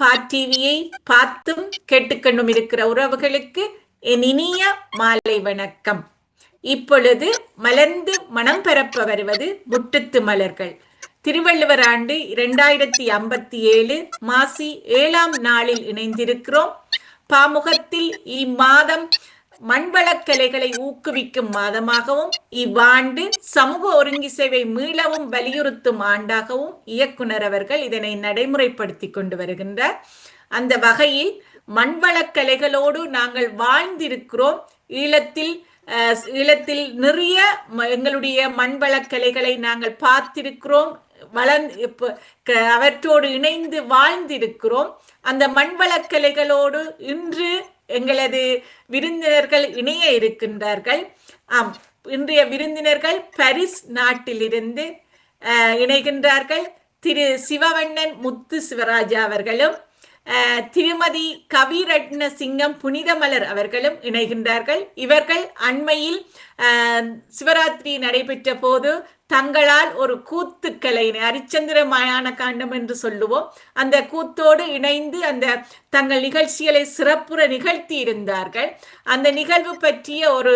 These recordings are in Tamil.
டிவியை பார்த்தும் கேட்டுக்கொண்டும் இருக்கிற உறவுகளுக்கு என் இனிய மாலை வணக்கம். இப்பொழுது மலர்ந்து மனம் பரப்ப வருவது முற்றத்து மலர்கள். திருவள்ளுவர் ஆண்டு 2057 மாசி 7ஆம் நாளில் இணைந்திருக்கிறோம். பாமுகத்தில் இம்மாதம் மண்வளக்கலைகளை ஊக்குவிக்கும் மாதமாகவும் இவ்வாண்டு சமூக ஒருங்கிசைவை மீளவும் வலியுறுத்தும் ஆண்டாகவும் இயக்குனர் அவர்கள் இதனை நடைமுறைப்படுத்தி கொண்டு வருகின்றார். அந்த வகையில் மண்வளக்கலைகளோடு நாங்கள் வாழ்ந்திருக்கிறோம். ஈழத்தில் நிறைய எங்களுடைய மண்வளக்கலைகளை நாங்கள் பார்த்திருக்கிறோம், அவற்றோடு இணைந்து வாழ்ந்திருக்கிறோம். அந்த மண்வளக்கலைகளோடு இன்று எங்களது விருந்தினர்கள் இணைய இருக்கின்றார்கள். இன்றைய விருந்தினர்கள் பாரிஸ் நாட்டிலிருந்து இணைகின்றார்கள். திரு சிவவண்ணன் முத்து சிவராஜா அவர்களும் திருமதி கவிரட்ன சிங்கம் புனிதமலர் அவர்களும் இணைகின்றார்கள். இவர்கள் அண்மையில் சிவராத்திரி நடைபெற்ற போது தங்களால் ஒரு கூத்துக்கலை, அரிச்சந்திர மயான காண்டம் என்று சொல்லுவோம், அந்த கூத்தோடு இணைந்து அந்த தங்கள் நிகழ்ச்சிகளை சிறப்புற நிகழ்த்தி இருந்தார்கள். அந்த நிகழ்வு பற்றிய ஒரு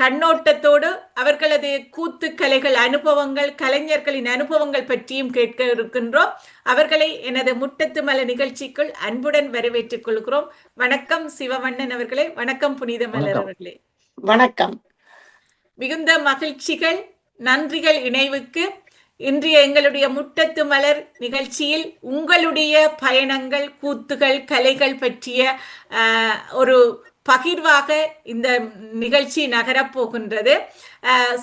கண்ணோட்டத்தோடு அவர்களது கூத்துக்கலைகள் அனுபவங்கள், கலைஞர்களின் அனுபவங்கள் பற்றியும் கேட்க இருக்கின்றோம். அவர்களை எனது முட்டத்து மலர் நிகழ்ச்சிக்குள் அன்புடன் வரவேற்றுக் கொள்கிறோம். வணக்கம் சிவவண்ணன் அவர்களே. வணக்கம் புனிதமலர் அவர்களே. வணக்கம். மிகுந்த மகிழ்ச்சிகள், நன்றிகள் இணைவுக்கு. இன்றைய எங்களுடைய முட்டத்து மலர் நிகழ்ச்சியில் உங்களுடைய பயணங்கள், கூத்துகள், கலைகள் பற்றிய ஒரு பகிர்வாக இந்த நிகழ்ச்சி நகரப்போகின்றது.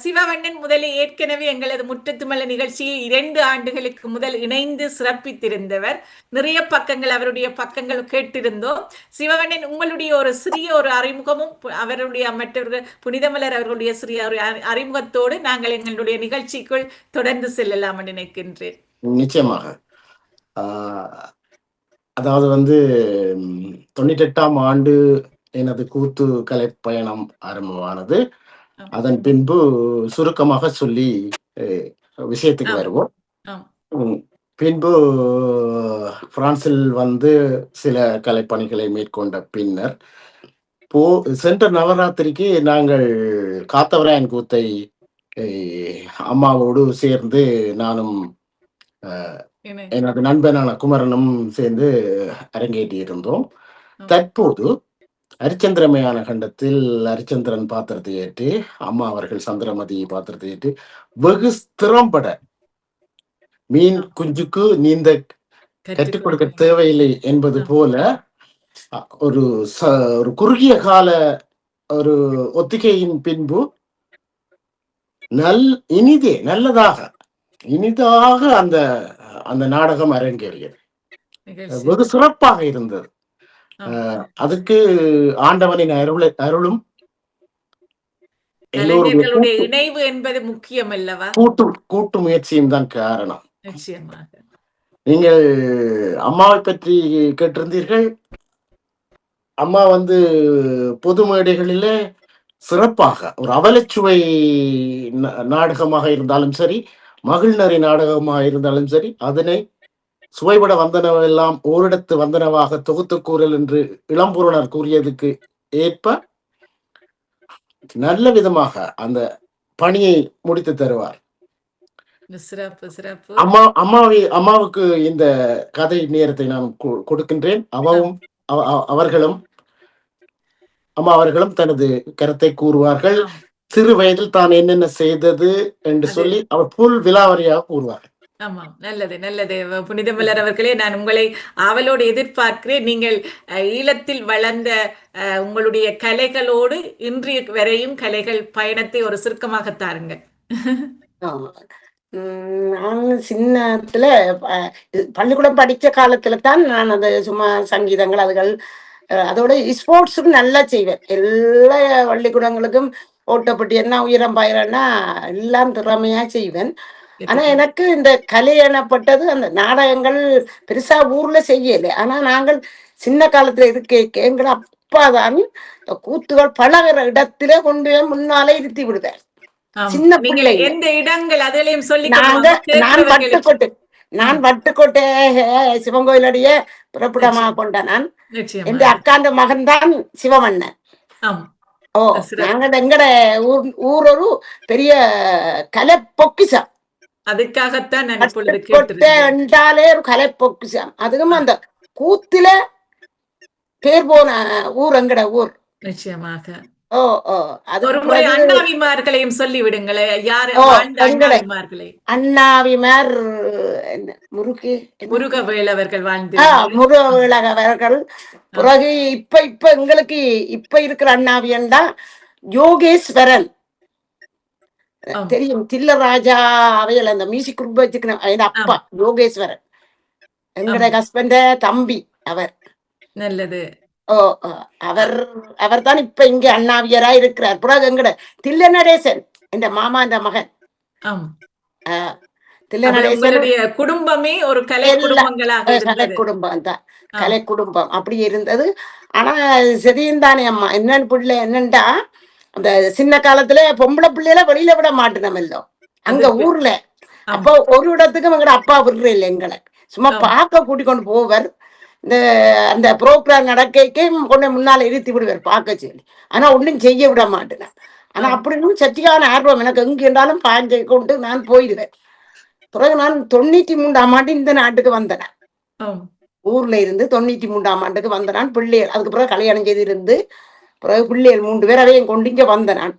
சிவவண்ணன் முதலில் ஏற்கனவே எங்களது முற்றத்து மலர் நிகழ்ச்சியில் 2 ஆண்டுகளுக்கு முதல் இணைந்து சிறப்பித்திருந்தவர். நிறைய பக்கங்கள், அவருடைய பக்கங்கள் கேட்டிருந்தோம். சிவவண்ணன், உங்களுடைய ஒரு சிறிய ஒரு அறிமுகமும் அவருடைய மற்றவர்கள் புனிதமலர் அவர்களுடைய சிறிய ஒரு அறிமுகத்தோடு நாங்கள் எங்களுடைய நிகழ்ச்சிக்குள் தொடர்ந்து செல்லலாம் என்று நினைக்கின்றேன். நிச்சயமாக. அதாவது 98ஆம் ஆண்டு எனது கூத்து கலை பயணம் ஆரம்பமானது. அதன் பின்பு சுருக்கமாக சொல்லி விஷயத்துக்கு வருவோம். பின்பு பிரான்சில் சில கலைப்பணிகளை மேற்கொண்ட பின்னர் சென்ற நவராத்திரிக்கு நாங்கள் காத்தவராயன் கூத்தை அம்மாவோடு சேர்ந்து நானும் எனது நண்பனான குமரனும் சேர்ந்து அரங்கேற்றி இருந்தோம். தற்போது அரிச்சந்திரமயான கண்டத்தில் அரிச்சந்திரன் பாத்திரத்தை ஏற்று, அம்மா அவர்கள் சந்திரமதி பாத்திரத்தை ஏற்று வெகு திறம்பட மீன் குஞ்சுக்கு நீந்த கற்றுக் கொடுக்க தேவையில்லை என்பது போல ஒரு குறுகிய கால ஒரு ஒத்திகையின் பின்பு இனிதாக அந்த நாடகம் அரங்கேறியது. வெகு சிறப்பாக இருந்தது. அதுக்கு ஆண்டவனின் அருளும் இணைவு என்பது முக்கியம் அல்லவா, கூட்டு முயற்சியும் தான் காரணம். நீங்கள் அம்மாவை பற்றி கேட்டிருந்தீர்கள். அம்மா பொது மேடைகளிலே சிறப்பாக ஒரு அவலச்சுவை நாடகமாக இருந்தாலும் சரி, மகிழ்நறி நாடகமாக இருந்தாலும் சரி, அதனை சுவைபட வந்தனவெல்லாம் ஓரிடத்து வந்தனவாக தொகுத்து கூறல் என்று இளம்பூரணர் கூறியதுக்கு ஏற்ப நல்ல விதமாக அந்த பணியை முடித்து தருவார். அம்மாவுக்கு இந்த கதை நேரத்தை நான் கொடுக்கின்றேன். அம்மா அவர்களும் தனது கருத்தை கூறுவார்கள். சிறு வயதில் தான் என்னென்ன செய்தது என்று சொல்லி அவர் புல் விலாவரியாக கூறுவார்கள். ஆமாம், நல்லது புனிதமலர் அவர்களே, நான் உங்களை ஆவலோடு எதிர்பார்க்கிறேன். நீங்கள் ஈழத்தில் வளர்ந்த உங்களுடைய கலைகளோடு இன்றைய வரையும் கலைகள் பயணத்தை ஒரு சுருக்கமாக தாருங்க. நான் சின்னத்துல பள்ளிக்கூடம் படிச்ச காலத்துல தான் நான் அது சும்மா சங்கீதங்கள் அதுகள் அதோட ஸ்போர்ட்ஸும் நல்லா செய்வேன். எல்லா பள்ளிக்கூடங்களுக்கும் ஓட்டப்பட்டு என்ன உயரம் பயிரன்னா எல்லாம் திறமையா செய்வேன். ஆனா எனக்கு இந்த கலை எனப்பட்டது அந்த நாடகங்கள் பெருசா ஊர்ல செய்யல. ஆனா நாங்கள் சின்ன காலத்துல எங்கள அப்பாதான் கூத்துகள் பழகிற இடத்திலே கொண்டு போய் முன்னாலே இருத்தி விடுவேன். சின்ன பிள்ளை நான் வட்டுக்கோட்டை சிவன் கோயிலுடைய பிறப்பிடமாக கொண்ட நான். என் நிச்சயமாக. அக்காண்ட மகன் தான் சிவமன்னன். ஆம். ஓ, சிறப்பு. நாங்க எங்கட ஊர் ஒரு பெரிய கலை பொக்கிஷம். அதுக்காகத்தான் நான் இப்பொழுது கஷ்டப்பட்ட கேட்டிருக்கிறேன். என்றாலே ஒரு கலை பொக்கிஷம். அதுவும் அந்த கூத்துல பேர் போன ஊர் எங்கட ஊர். நிச்சயமாக. ஓ ஓ அதுக்கு ஒரு முறை பிறகு அண்ணாவிமார்களையும் சொல்லி விடுங்களே. யார் ஓ வாழ்ந்த எங்கட அண்ணாவிமார்களை? அண்ணாவிமார் என்ன, முருகு என்ன? முருகவேல் அவர்கள் வாழ்ந்திருந்தார். முருகவர்கள். பிறகு இப்ப எங்களுக்கு இப்ப இருக்கிற அண்ணாவியன் தான் யோகேஸ்வரன். ஆம். தெரியும், தில்லராஜா அவையில் அந்த மியூசிக் குரூப் வச்சுக்கணும். என் அப்பா யோகேஸ்வரன், எங்கட ஆம். ஹஸ்பண்ட தம்பி அவர். நல்லது. ஓ ஓ, அவர் தான் இப்ப இங்க அண்ணாவியரா இருக்கிறார். பிறகு எங்கட தில்ல நடேசன் என்ற மாமா அந்த மகன். ஆம். தில்ல அப்ப நடேசன் உங்களுடைய குடும்பமே ஒரு கலை எல்லாம் குடும்பங்களாக கலை இருந்தது. குடும்பம் தான், ஆம். கலை குடும்பம் அப்படி இருந்தது. ஆனா சரியும் தானே அம்மா, என்னன்னு பிள்ளை என்னண்டா, அந்த சின்ன காலத்துல பொம்பளை பிள்ளைல வெளியில விட மாட்டோம் எல்லாம் அங்க அதுக்கு. ஊர்ல. ஆம். அப்போ ஒரு இடத்துக்கு எங்கட அப்பா விடுற இல்லை எங்களை, சும்மா ஆம். பார்க்க கூட்டிக் கொண்டு போவர். இந்த அந்த ப்ரோக்ராம் நடக்கைக்கே கொண்டு முன்னால இருத்தி விடுவார் பார்க்க சொல்லி. ஆனா ஒன்றும் செய்ய விட மாட்டேன். ஆனா ஆம். அப்படின்னு சத்தியான ஆர்வம் எனக்கு, எங்க இருந்தாலும் பாஞ்சை கொண்டு நான் போயிடுவேன். பிறகு நான் 93ஆம் ஆண்டு இந்த நாட்டுக்கு வந்தேன். ஆம். ஊர்ல இருந்து 93ஆம் ஆண்டுக்கு வந்த நான். பிள்ளைகள் அதுக்கு பிறகு கல்யாணம் செய்து இருந்து பிறகு பிள்ளைகள் 3 பேர் அவையும் கொண்டு இங்க வந்த நான்.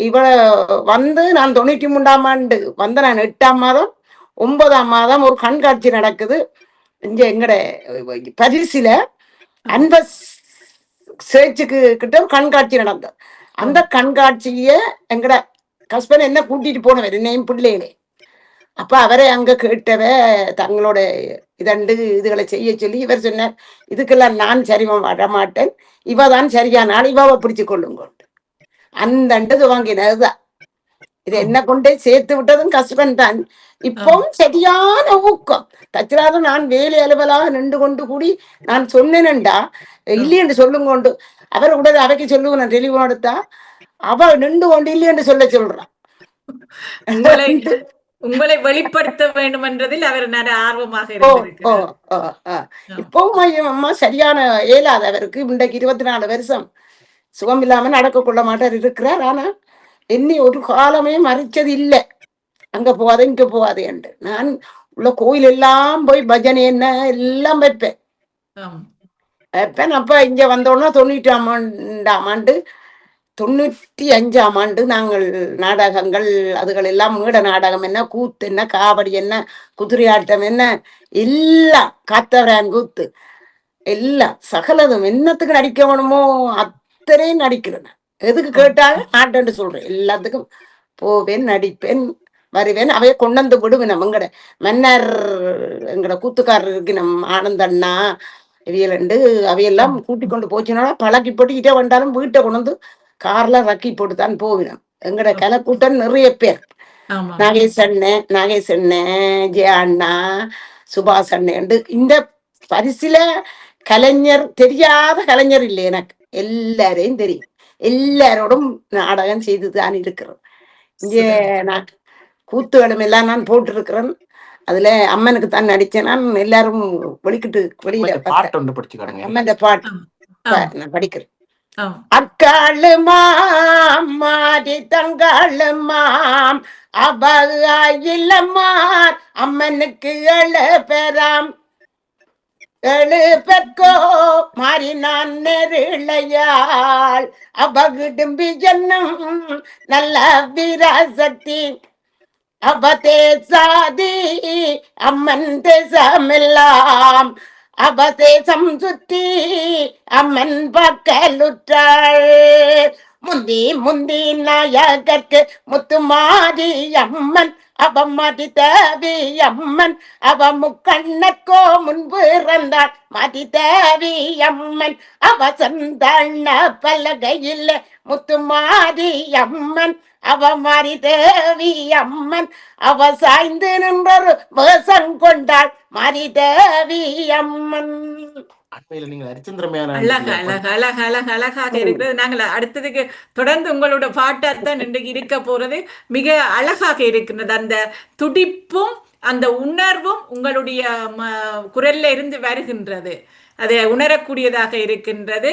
இவ வந்து நான் 93ஆம் ஆண்டு வந்த நான் 8ஆம் மாதம் 9ஆம் மாதம் ஒரு கண்காட்சி நடக்குது இங்க எங்கட பரிசில அன்ப சேர்ச்சுக்கு கிட்ட ஒரு கண்காட்சி நடந்தது. அந்த கண்காட்சிய எங்கட ஹஸ்பண்ட் என்ன கூட்டிட்டு போனவர், என்னையும் பிள்ளைகளே. அப்ப அவரை அங்க கேட்டவ தங்களோட இதுகளை செய்ய சொல்லி இவர் சொன்னார், இதுக்கெல்லாம் நான் சரிவம் வரமாட்டேன், இவதான் சரியான ஆள், இவாவை பிடிச்சு கொள்ளுங்க. அந்த வாங்கினதுதான். இது என்ன கொண்டே சேர்த்து விட்டதும் கஷ்டம் தான். இப்பவும் சரியான ஊக்கம். தச்சிராத நான் வேலை அலுவலாக நின்று கொண்டு கூடி நான் சொன்னேன்டா இல்லையென்று சொல்லுங்க கொண்டு அவர் உடனே அவைக்கு சொல்லுவேன். நான் டெலிபோன் எடுத்தா அவ நின்று கொண்டு இல்லையென்று சொல்றான். உங்களை வெளிப்படுத்த வேண்டும் என்றதில் அவர் நிறைய ஆர்வமாக ஓ ஓ இருந்திருக்கிறார். இப்பவும் அம்மா சரியான இயலாத அவருக்கு. இன்றைக்கு 24 வருஷம் சுகம் இல்லாம நடக்க கொள்ள மாட்டார் இருக்கிறார். ஆனா என்னை ஒரு காலமே மறைச்சது இல்லை, அங்க போகாத இங்க போகாதே என்று. நான் உள்ள கோயில் எல்லாம் போய் பஜனை என்ன எல்லாம் வைப்பேன். அப்ப இங்க வந்தோன்னா 98ஆம் ஆண்டு 95ஆம் ஆண்டு நாங்கள் நாடகங்கள் அதுகள் எல்லாம், மேட நாடகம் என்ன, கூத்து என்ன, காவடி என்ன, குதிரை ஆட்டம் என்ன, எல்லாம் காத்தவரான் கூத்து எல்லாம் சகலதும் என்னத்துக்கு நடிக்க வேணுமோ அத்தனையும் நடிக்கிறேன். எதுக்கு கேட்டாலும் ஆட்டன்னு சொல்றேன். எல்லாத்துக்கும் போவேன், நடிப்பேன், வருவேன். அவைய கொண்டு விடுவேன். எங்கட மன்னர் எங்கட கூத்துக்காரர் இருக்கு நம் ஆனந்தண்ணா இவையலண்டு அவையெல்லாம் கூட்டிக் கொண்டு போச்சுன்னா பழக்கி போட்டுக்கிட்டே வந்தாலும் வீட்டை கொண்டு கார்ல ரக்கி போட்டு தான் போவினோம். எங்கட கலைக்கூட்டம் நிறைய பேர், நாகேஷ் அண்ணன், ஜெயா அண்ணா, சுபாஷ் அண்ணன். இந்த பரிசில கலைஞர் தெரியாத கலைஞர் இல்லை எனக்கு, எல்லாரையும் தெரியும். எல்லாரோடும் நாடகம் செய்துதான் இருக்கிறோம். இங்கே நான் கூத்துகளும் எல்லாம் நான் போட்டிருக்கிறேன். அதுல அம்மனுக்கு தான் நடிச்சேன். நான் எல்லாரும் வெளிக்கிட்டு வெளியில அம்மன் பாட்டு நான் படிக்கிறேன். அக்காளுமாம் மாடி தங்காளுமாம் அபயிலமார் அம்மனுக்கு பெறாம் பெற்கோ மாறி நான் நெருளையாள் அபகுடும்பி ஜன்னம் நல்ல வீராசக்தி அவ தேசாதி அம்மன் தேசமெல்லாம் அவ தேசம் சுற்றி அம்மன் பக்கலுற்றாள். முந்தி முந்தி நாயகர்க்கு முத்துமாரி அம்மன் அவ மதி தேவி அம்மன் அவ முக்கண்ணக்கோ முன்பு இறந்தாள். மதி தேவி அம்மன் அவ சந்தாண்ண பலகையில் முத்துமாரி அம்மன் அவ மாறி தேவி அம்மன் அவ சாய்ந்து நின்றொரு வேஷம் கொண்டாள். மாறி தேவி அம்மன். அண்மையில நீங்க ஹரிச்சந்திரமையான அழகாக இருக்கிறது. நாங்கள் அடுத்ததுக்கு தொடர்ந்து உங்களோட பாட்டாத்தான் இன்றைக்கு இருக்க போறது. மிக அழகாக இருக்கின்றது. அந்த துடிப்பும் அந்த உணர்வும் உங்களுடைய குரல்ல இருந்து வருகின்றது. அதை உணரக்கூடியதாக இருக்கின்றது.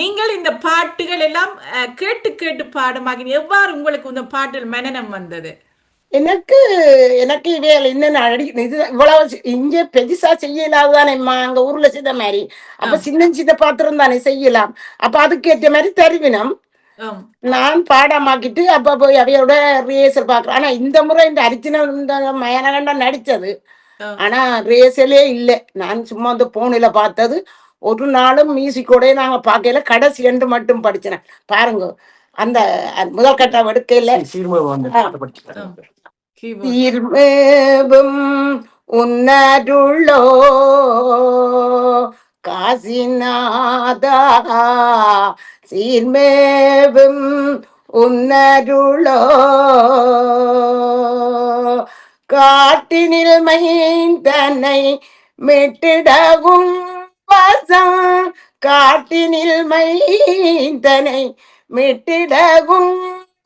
நீங்கள் இந்த பாட்டுகள் எல்லாம் கேட்டு கேட்டு பாடமாக எவ்வாறு உங்களுக்கு இந்த பாட்டில் மனனம் வந்தது? எனக்கு இவைகள் இன்னும் இது இவ்வளவு இங்கே பெருசா செய்யலாதானேம்மா அங்க ஊர்ல செய்த மாதிரி. அப்ப சின்ன பாத்திரம் தானே செய்யலாம். அப்ப அதுக்கேற்ற மாதிரி தருவினம் நான் பாடமாக்கிட்டு அப்ப போய் அவையோட ரிஹர்சல் பாக்குறேன். ஆனா இந்த முறை இந்த அரிச்சனை இந்த மயனகண்டா நடிச்சது. ஆனா ரிஹர்சலே இல்லை. நான் சும்மா அந்த போனில பார்த்தது. ஒரு நாளும் மியூசிக்கோட நாங்க பார்க்கல. கடைசி என்று மட்டும் படிச்சேன். பாருங்க அந்த முதல் கட்டம் எடுக்கல. தீர்மேவும் உன்னருளோ காசிநாதா சீர்மேவும் உன்னருளோ காட்டினில் மைந்தனை மீட்டிடவும் வசம் காட்டினில் மைந்தனை மீட்டிடவும்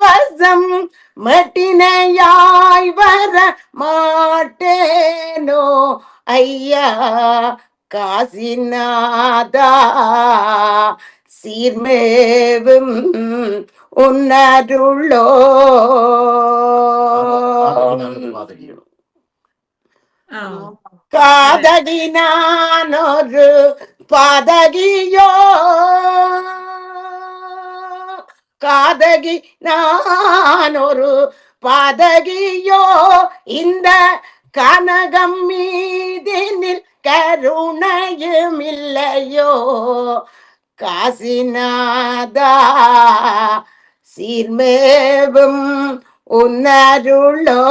வசம் மட்டினையாய் வர மாட்டேனோ ஐயா காசிநாதா சீர்மேவும் உன்னருளோ காதகி நானொரு பாதகியோ காதகி நானொரு பாதகியோ இந்த கனகம் மீதினில் கருணையும் இல்லையோ காசிநாதா சீர்மேவும் உன்னருளோ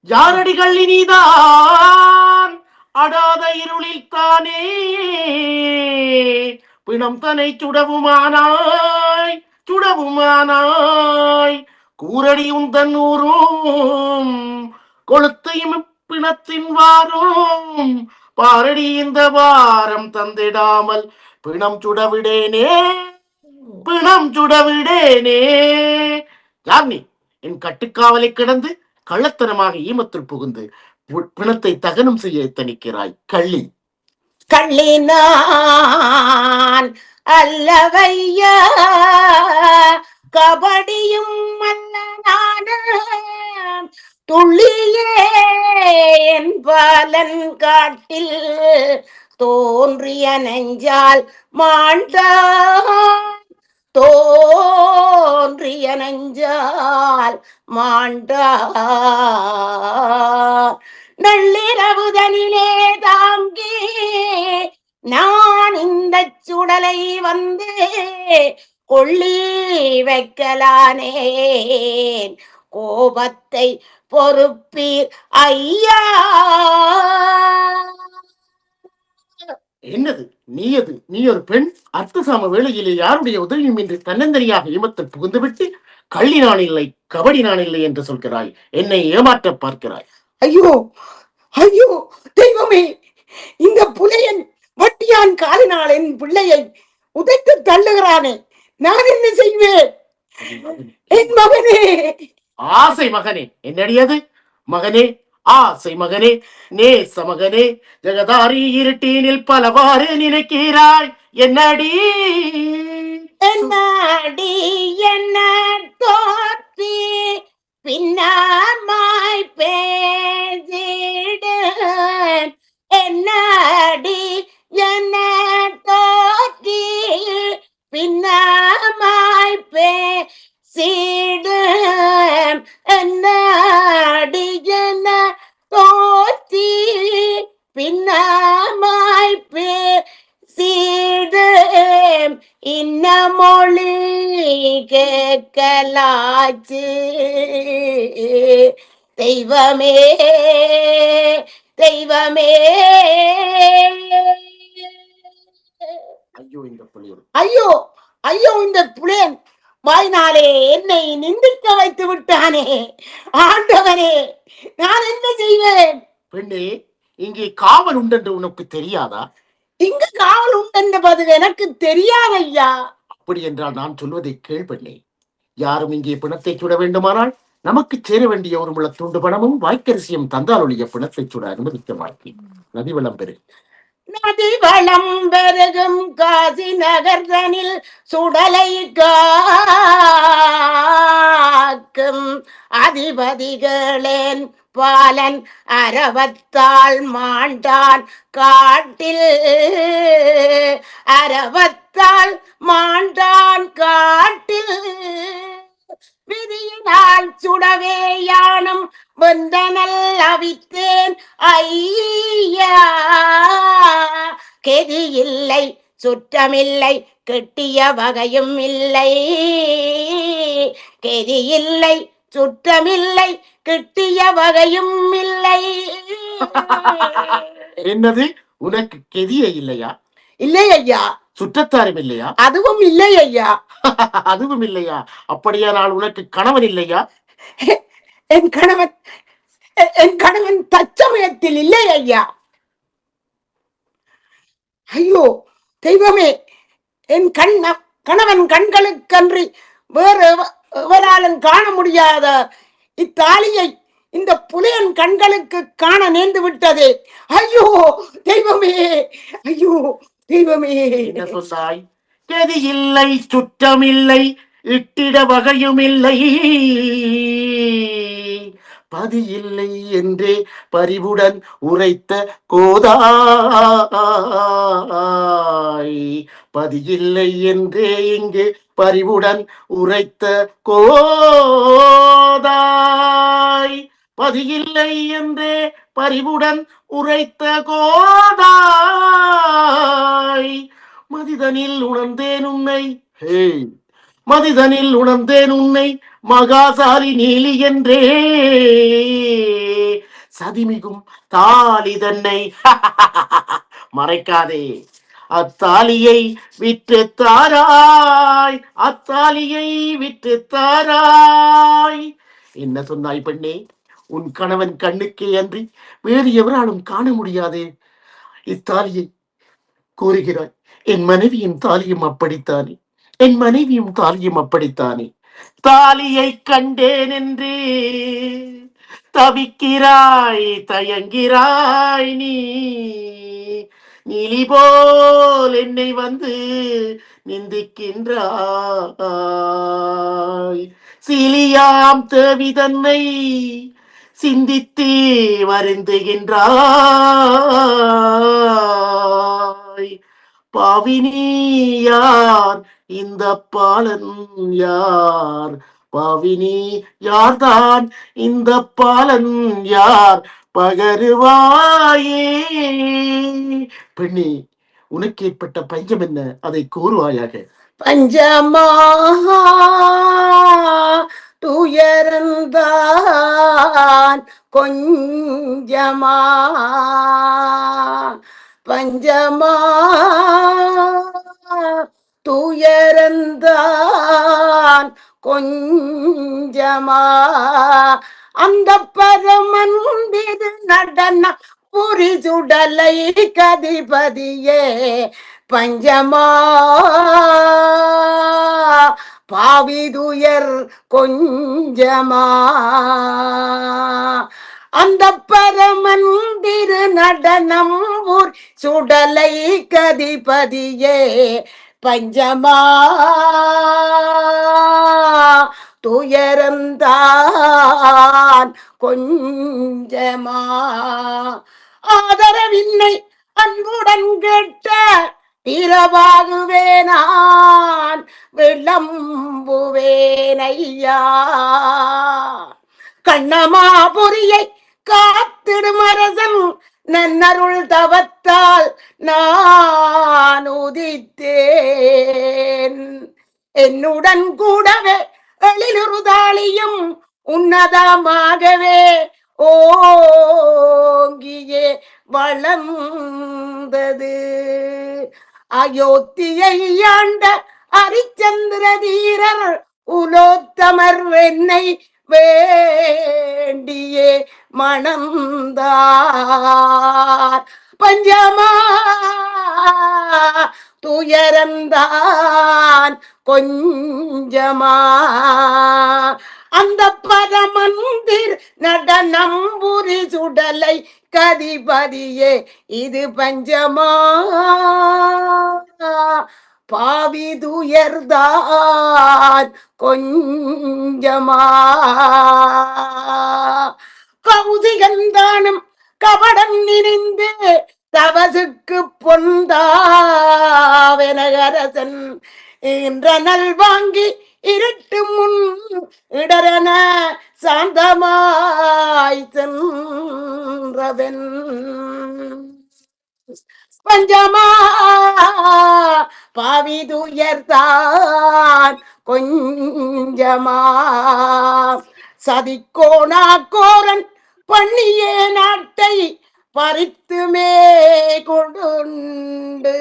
யாரடிகள் இனிதான் அடாத இருளில் தானே பிணம் தனை சுடவுமானாய் கூரடி உந்தன் ஊரும் கொளுத்தையும் பிணத்தின் வாரும் பாரடி இந்த வாரம் தந்திடாமல் பிணம் சுடவிடேனே யார் நீ? என் கட்டுக்காவலை கிடந்து கள்ளத்தனமாக ஈமத்தில் புகுந்து பிணத்தை தகனம் செய்ய எத்தனிக்கிறாய் கள்ளி. கள்ளினான் அல்லவையா கபடியும் அல்ல நானும் துள்ளியே என் பாலன் காட்டில் தோன்றிய நெஞ்சால் மாண்டான் தோன்றிய நெஞ்சால் மாண்டான் நள்ளிரவுதனிலே தாங்கி நான் இந்த சுடலை வந்து கொள்ளி வைக்கலானேன் கோபத்தை பொறுப்பீர் ஐயா. என்னது நீ ஒரு பெண் அர்த்தசாம வேளையிலே யாருடைய உதவியும் இன்றி தன்னந்தனியாக ஈமத்தில் புகுந்துவிட்டு கள்ளி நான் இல்லை கபடி நான் இல்லை என்று சொல்கிறாய். என்னை ஏமாற்ற பார்க்கிறாய். ஐயோ ஐயோ தெய்வமே, இந்த புலையன் வட்டியான் காலினால் என் பிள்ளையை உதைத்து தள்ளுகிறானே, நான் என்ன செய்வேன்? என் மகனே, ஆசை மகனே, என்னடியது மகனே, ஆசை மகனே, நேச மகனே, ஜெகதாரி இருட்டீனில் பலவாறு நினைக்கிறாய். என்னடி என்னடி என்ன தோற்றி பின்னாமாய் பேசிடு என்னடி என்ன தோற்றி பின்னாமாய் பேசிடு என்னடி என்ன தோற்றி பின்னாமாய் பேசிடு இன்ன மொழி கேட்கலாச்சு தெய்வமே தெய்வமே. ஐயோ ஐயோ இந்த புலேன் வாய்னாலே என்னை நிந்திக்க வைத்து விட்டானே. ஆண்டவனே, நான் என்ன செய்வேன்? பெண்ணே, இங்கே காவல் உண்டென்று உனக்கு தெரியாதா? இங்கு காவல் உண்டென்பது எனக்கு தெரியாது ஐயா. அப்படி என்றால் நான் சொல்வதை கேள்வெண்ணே. யாரும் இங்கே பிணத்தை சுட வேண்டுமானால் நமக்கு சேர வேண்டிய ஒரு முள துண்டு பணமும் வாய்க்கரிசியும் தந்தால் ஒழிய பிணத்தை சுட அனுமதிக்க மாட்டேன். நதி வளம் பெரு நதி வளம் பெருகும் காசி நகர்தனில் சுடலை காக்கும் அதிபதிகளேன் பாலன் அரவத்தாள் மாண்டான் காட்டில் அரவத்தாள் மாண்டான் காட்டில் விதியினால் சுடவே யானும் வெந்தனல் அவித்தேன் ஐயா. கெதி இல்லை சுற்றமில்லை கெட்டிய வகையும் இல்லை கெதி இல்லை சுற்றமில்லை கிட்டிய வகையும் இல்லை. என்னது, உனக்கு கெதியே இல்லையா? இல்லை ஐயா. சுற்றத்தாரும் இல்லையா? அதுவும் இல்லை ஐயா. அதுவும் இல்லையா? அப்படியானால் உனக்கு கணவன் இல்லையா? என் கணவன் தற்சமயத்தில் இல்லை ஐயா. ஐயோ தெய்வமே, என் கணவன் கண்களுக்கன்றி வேறு எவராலும் காண முடியாத இத்தாலியை இந்த புலியன் கண்களுக்கு காண நேர்ந்து விட்டதே. ஐயோ தெய்வமே, ஐயோ தெய்வமே. என்ன சொன்னாய்? கெதி இல்லை சுற்றமில்லை இட்டிட வகையும் இல்லை பதி இல்லை என்றே பரிவுடன் உரைத்த கோதாய். பதியில்லை என்றே இங்கு பரிவுடன் உரைத்த கோதாய். பதியில்லை என்றே பரிவுடன் உரைத்த கோதாய். மதிதனில் உணர்ந்தேன் உன்னை, ஹே மதிதனில் உணர்ந்தேன் உன்னை மகாசாலி நீலி என்றே. சதிமிகும் தாலி தன்னை மறைக்காதே, அத்தாலியை விற்று தாராய், அத்தாலியை விற்று தாராய். என்ன சொன்னாய் பெண்ணே? உன் கணவன் கண்ணுக்கே அன்றி வேறு எவராலும் காண முடியாதே இத்தாலியை கூறுகிறாய். என் மனைவியின் தாலியும் அப்படித்தானே, என் மனைவியும் தாலியும் அப்படித்தானே. தாலியை கண்டேன் என்று தவிக்கிறாய், தயங்கிறாய் நீ. நீலி போல் என்னை வந்து நிந்திக்கின்றாய். சிலியாம் தேவி தன்னை சிந்தித்தே வருந்துகின்றாய். பாவினி யார் இந்த பாலன் யார்? பாவினி யார்தான் இந்த பாலன் யார்? பகருவாயே. பெண்ணே, உனக்கு ஏற்பட்ட பஞ்சம் என்ன? அதை கூறுவாயாக. பஞ்சமா துயர்ந்தான் கொஞ்சமா, பஞ்சமா துயர்ந்தான் கொஞ்சமா. அந்த பரமந்திர நடன புரி சுடலை கதிபதியே பஞ்சமா பாவிதுயர் கொஞ்சமா. அந்த பரமந்திர நடனம் ஊர் சுடலை கதிபதியே பஞ்சமா துயரந்தான் கொஞ்சமா. ஆதரவில்லை அன்புடன் கேட்ட இரவாகுவேனான் விளம்புவேனையா. கண்ணமாபுரியை காத்திடும் அரசன் நன்னருள் தவத்தால் நான் உதித்தேன். என்னுடன் கூடவே எழிலுறுதாளியும் உன்னதமாகவே ஓங்கியே வளர்ந்தது. அயோத்தியை ஆண்ட ஹரிச்சந்திர தீரர் உலோத்தமர் என்னை வேண்டியே மணந்தார் பஞ்சமா துயரந்தான் கொஞ்சமா அந்த பரமந்திர் நடனம் புரி சுடலை கதிபதியே இது பஞ்சமா பாவிதுயர்தான் கொஞ்சமா கௌதிகந்தானும் கபடம் நினைந்து தவசுக்கு பொந்தாவெனகரசன் என்ற நல் வாங்கி இருட்டு முன் இடரென சாந்தமாய் சென்றவன் பஞ்சமா பாவிதுயர்தான் கொஞ்சமா சதிக்கோணா கோரன் பண்ணிய நாட்டை பறித்துமே கொண்டு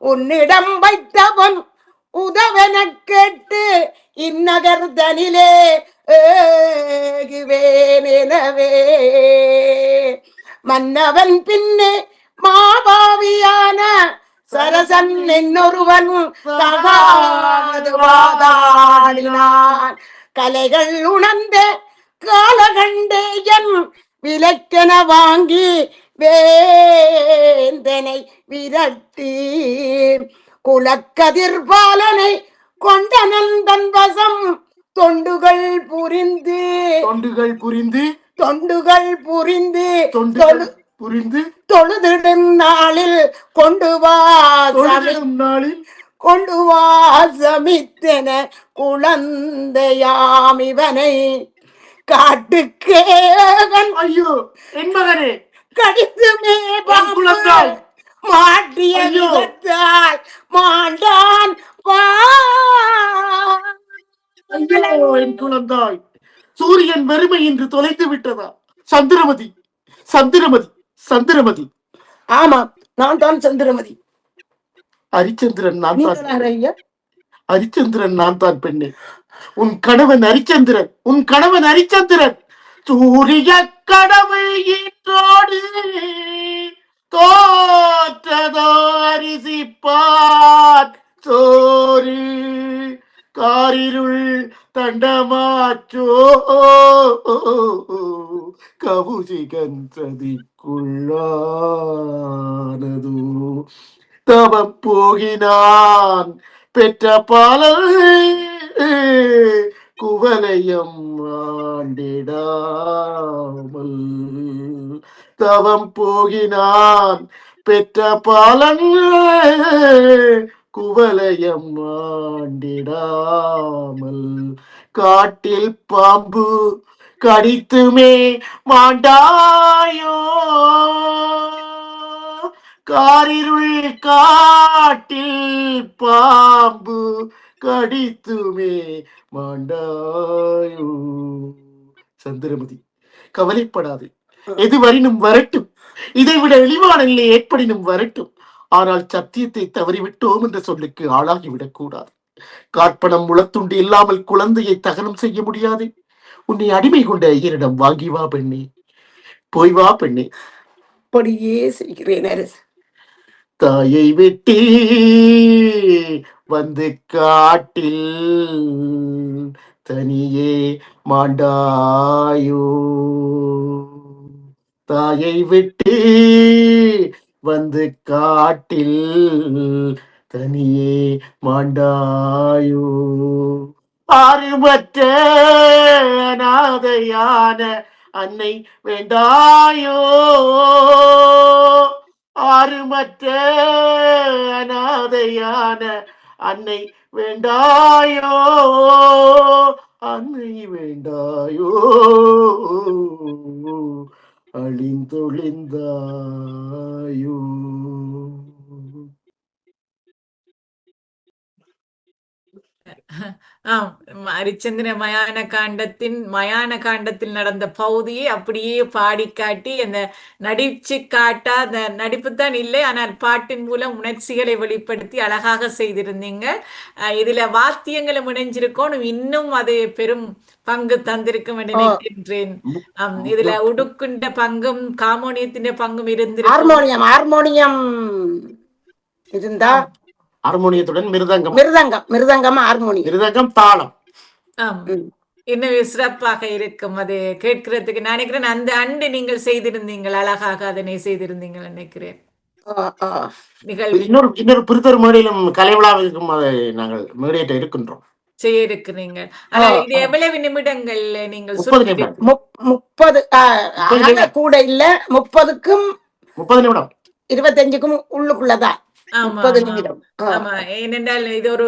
உன்னிடம் வைத்தவன் உதவென கேட்டு இந்நகர் தனிலே ஏகுவேன் எனவே மன்னவன் பின்னே மாபாவியான சரசன் என்னொருவன் தகாது வாதாடினான் கலைகள் உணர்ந்த காலகண்டேயன் விலக்கென வாங்கி வேந்தனை விரட்டி குலக்கதிர்பாலனை கொண்ட நந்தன் வசம் தொண்டுகள் புரிந்து தொழுதிடும் நாளில் கொண்டு வா சமித்தன குழந்தையாம் இவனை காட்டுக்கேகன் ஐயோ என் மகனே கடித்துமே குழந்தாய் மாட்டிய விதத்தால் மாண்டான் ஐயோ என் குழந்தாய் சூரியன் வெறுமை என்று தொலைத்து விட்டதா? சந்திரமதி சந்திரமதி சந்திரமதி ஆமா நான் தான் சந்திரமதி. ஹரிச்சந்திரன் நான் தான். ஐயா ஹரிச்சந்திரன் நான் தான் பெண்ணே. உன் கணவன் ஹரிச்சந்திரன் சூரிய கடவுள் ஈற்றோடு தோற்றதோ அரிசிப்பார் சோறு காரிருள் தண்டமாச்சோ கவுசிகன் சதிக்குள்ளானது தவம் போகினான் பெற்ற பாலல் குவலயம் ஆண்டிடாமல் தவம் போகினான் பெற்ற பாலன் குவலயம் ஆண்டிடாமல் காட்டில் பாம்பு கடித்துமே மாண்டாயோ காரிருள் காட்டில் பாம்பு கடித்துமே மாண்டாயோ. சந்திரமதி கவலைப்படாது, எதுவரினும் வரட்டும், இதைவிட இழிவான நிலை ஏற்படினும் வரட்டும். ஆனால் சத்தியத்தை தவறிவிட்டோம் என்ற சொல்லுக்கு ஆளாகிவிடக் கூடாது. காற்பணம் முளத்துண்டு இல்லாமல் குழந்தையை தகனம் செய்ய முடியாது. உன்னை அடிமை கொண்ட ஐயரிடம் வாங்கி வா பெண்ணே, போய் வா பெண்ணே. அப்படியே செய்கிறேன் அரசு. தாயை வெட்டி வந்து காட்டில் தனியே மாண்டாயோ தாயை விட்டு வந்து காட்டில் தனியே மாண்டாயோ ஆறுமற்ற அநாதையான அன்னை வேண்டாயோ ஆறுமற்ற அநாதையான அன்னை வேண்டாயோ அன்னை வேண்டாயோ அழிந்தொழிந்தாயோ. ஹரிச்சந்திர மயான காண்டத்தில் நடந்த பகுதியை அப்படியே பாடி காட்டி அந்த நடிச்சு காட்டா அந்த நடிப்பு தான் இல்லை, ஆனால் பாட்டின் மூலம் உணர்ச்சிகளை வெளிப்படுத்தி அழகாக செய்திருந்தீங்க. இதுல வாத்தியங்களும் இணைஞ்சிருக்கோம், இன்னும் அது பெரும் பங்கு தந்திருக்கும் என்று ஓ நினைக்கின்றேன். இதுல உடுக்குண்ட பங்கும் காமோனியத்தின் பங்கும் இருந்திருக்கும். ஹார்மோனியம் ஹார்மோனியம் இருந்தா ஆம், ஹார்மோனியத்துடன் மிருதங்கம், மிருதங்கம் ஹார்மோனியம். மிருதங்கம் தாளம். ஆம். ம். இன்னும் சிறப்பாக இருக்கும் அது கேட்கிறதுக்கு. நான் நினைக்கிறேன் அந்த ஆண்டு நீங்கள் செய்திருந்தீங்கள், அழகாக அதனை செய்திருந்தீங்கள் நினைக்கிறேன் ஆ, ஆ. நிகழ்வில் இன்னொரு பிரித்தொரு மேடையிலும் கலை விழாவிற்கும் அதை நாங்கள் மேடையிட்ட இருக்கின்றோம். செய்ய இருக்கிறீங்க. ஆ, ஆனால் இது ஆ. எவ்வளவு நிமிடங்கள் நீங்கள் 30 சுருக்கி நிமிடம். 30 30 ஆக நிமிடம். கூட இல்ல, 30க்கும் 30 நிமிடம். 25க்கும் உள்ளுக்குள்ளதான். ஆமா 30 ஆமா நிமிடம். ஆமா. ஏனென்றால் இது ஒரு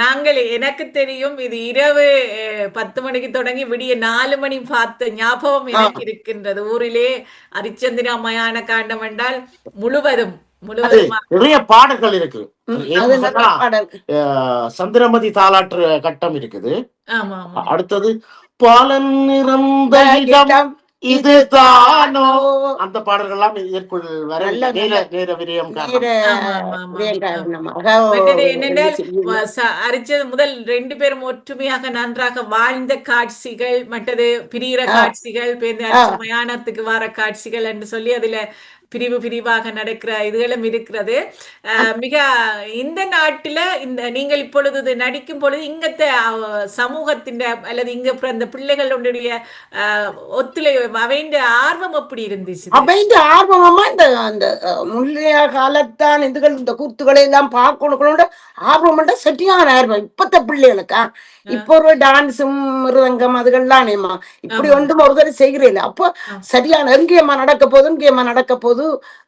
நாங்கள் எனக்கு தெரியும், இது இரவு 10 மணிக்கு தொடங்கி விடிய 4 மணி பார்த்த ஞாபகம் ஆ. எனக்கு இருக்கின்றது. ஊரிலே ஹரிச்சந்திர மயான காண்டம் என்றால் முழுவதும் அது முழுவதுமா. நிறைய பாடல்கள் இருக்கு. அது ஏன்னு நல்ல சொன்னா, பாடல். சந்திரமதி தாலாற்று கட்டம் இருக்குது. ஆமா ஆமா அடுத்தது பலன் நிறந்த இடம் இடம் இது தானோ, அந்த பாடல்கள்லாம் இதற்குள் வர நல்ல நேர விரயம் நேர காரணம். ஆமா ஆமா ஆமா. காரணமாக மற்றது ரெண்டு என்னென்றால் செய்யுங்க. அரிச்சது முதல் 2 பேரும் ஒற்றுமையாக நன்றாக வாழ்ந்த காட்சிகள், மற்றது பிரிகிற ஆ, காட்சிகள், பேருந்து ஆ. அரிச்ச மயானத்துக்கு வர காட்சிகள் என்று சொல்லி அதுல பிரிவாக நடக்கிற இதுகளும் இருக்கிறது. மிக இந்த நாட்டில நீங்கள் இப்பொழுது இது நடிக்கும் பொழுது இங்கத்த சமூகத்தின் அல்லது இங்க பிறந்த பிள்ளைகளுடைய ஒத்துழைப்பு அவைந்த ஆர்வம் எப்படி இருந்துச்சு? அவைந்த ஆர்வமா இந்த அந்த முன்னைய காலத்தான் இதுகள் இந்த கூத்துக்களை எல்லாம் பார்க்கணும் ஆர்வம் சரியான ஆர்வம். இப்பத்த பிள்ளைகளுக்கா இப்போ ஒரு டான்ஸும் மிருதங்கம் அதுகள்லானேம்மா இப்படி ஆமா ஒன்றும் ஒரு தடவை செய்கிறீங்களா? அப்போ ஆமா. சரியான எங்கேயம்மா நடக்க போது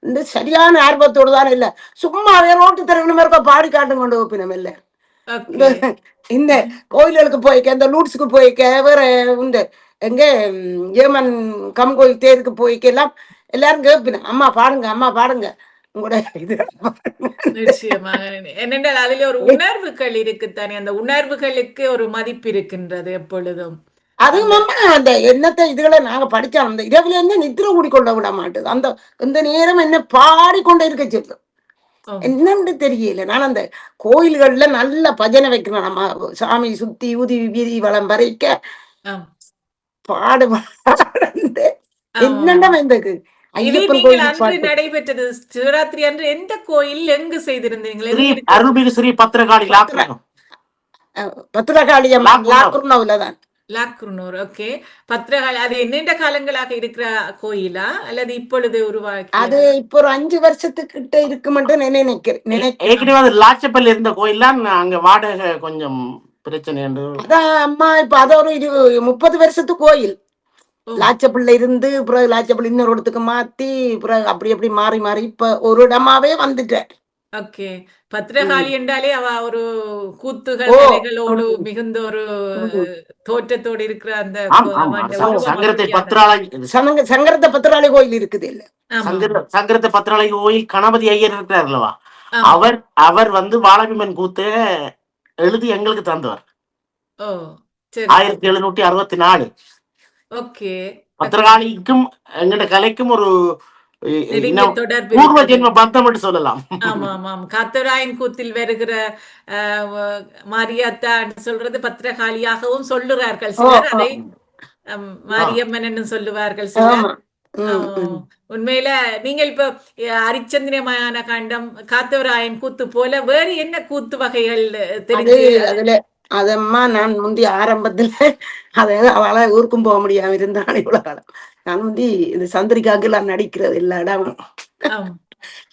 இந்த சரியான ஆர்வத்தோடு தான் இல்ல, சும்மா ரோட்டு தரணும் இருக்க பாடி காட்டும் கொண்டு வைப்பினம் இல்ல. இந்த ஓகே. இந்த கோயில்களுக்கு போய்க்க, இந்த லூட்ஸுக்கு போய்க்க, வேற இந்த எங்க ஏமன் கம்கோயில் தேருக்கு போய்க்க எல்லாம் எல்லாரும் கேட்பினோம், அம்மா பாடுங்க உங்களோட இது நிச்சயமாக. என்னென்றால் அதிலே ஒரு உணர்வுகள் இருக்குத்தானே, அந்த உணர்வுகளுக்கு ஒரு மதிப்பு இருக்கின்றது எப்பொழுதும். அதுவும் அந்த அம்மா அந்த என்னத்த இதுகளை நாங்க படிச்சோம், அந்த இரவுல இருந்து நித்திர கூடிக்கொள்ள விட மாட்டேது. அந்த இந்த நேரம் என்ன பாடிக்கொண்டே இருக்க சொல்லும், ஓ, என்னன்னு தெரியல. நான் அந்த கோயில்கள்ல நல்ல பஜனை வைக்கணும், நம்ம சாமி சுத்தி ஊதி வீதி வளம் வரைக்க ஆம் பாடு பாடு ஆமா. என்னண்டா வந்தது இது ஐயப்பன் நீங்கள் கோயில் அன்று பாட்டு. நடைபெற்றது சிவராத்திரி அன்று எந்த கோயில் எங்கு செய்திருந்தீர்கள்? ஸ்ரீ எங்க இருக்கு? அருள்மிகு ஸ்ரீ பத்திரகாளி லாக்ரகம். பத்திரகாளியம் லாக்குர்னோ. லாக்குர்னோவிலதான். லாக்குர்னூர். ஓகே. பத்திரகாளி அது நீண்ட காலங்களாக இருக்கிற கோயிலா அல்லது இப்பொழுது உருவாக்கிய? அது இப்போ ஒரு 5 வருஷத்துக்கிட்ட இருக்குமென்று நினைக்கிறேன். ஏற்கனவே அது லாச்சப்பள்ளி இருந்த கோயில்லாம் அங்க வாடகை கொஞ்சம் பிரச்சனை என்று. அதான் அம்மா இப்ப அது ஒரு 30 வருஷத்து கோயில். ஓ, லாச்சப்பிள்ளை இருந்து பிறகு லாச்சப்பிள்ளை இன்னொரு இடத்துக்கு மாத்தி பிறகு அப்படி மாறி மாறி இப்ப ஒரு இடமாவே வந்துட்டேன். ஓகே. பத்திரகாளி என்றாலே அவ ஒரு கூத்துகள் ஓ கலைகளோடு ம், மிகுந்த ஒரு ம். தோற்றத்தோடு இருக்கிற அந்த ஆம் ஆம் அவன் ச- உருவம் சங்கரத்தை அப்படியானது. பத்திராளி சங்கரத்த பத்திராளி கோயில் இருக்குது இல்ல. ஆமா ஆமா சங்கரத்தை பத்திராளி கோயில் கணபதி ஐயர் இருக்கிறார் அல்லவா, ஆமா. அவர் வந்து வாழபிமன் கூத்து எழுதி எங்களுக்கு தந்தவர் ஓ, சரி சரி. 1764. ஓகே. ஓகே. பத்திரகாளிக்கும் எங்கட கலைக்கும் ஒரு நெருங்கிய இன்னும் தொடர்பு பூர்வ இருக்குது. ஜென்ம பந்தம் என்று சொல்லலாம். ஆமா ஆமாம். காத்தவராயன் கூத்தில் வருகிற மாரியாத்தான்னு சொல்றது பத்திரகாளியாகவும் சொல்லுறார்கள் ஓ சிலர். ஓ அதை ஆ. மாரியம்மன் சொல்லுவார்கள் சிலர். ஆமா. ம், ம். உண்மையில நீங்கள் இப்ப ஹரிச்சந்திரமயான காண்டம், காத்தவராயன் கூத்து போல வேறு என்ன கூத்து வகைகள் அது தெரிஞ்சு? அதுல அதம்மா நான் முந்தி ஆரம்பத்துல அத அவளை ஊருக்கும் போக முடியாம இருந்தான் இவ்வளவு காலம். நான் முந்தி இந்த சந்திரிகாக்கு எல்லாம் நடிக்கிறது எல்லா இடமும். ஆம்.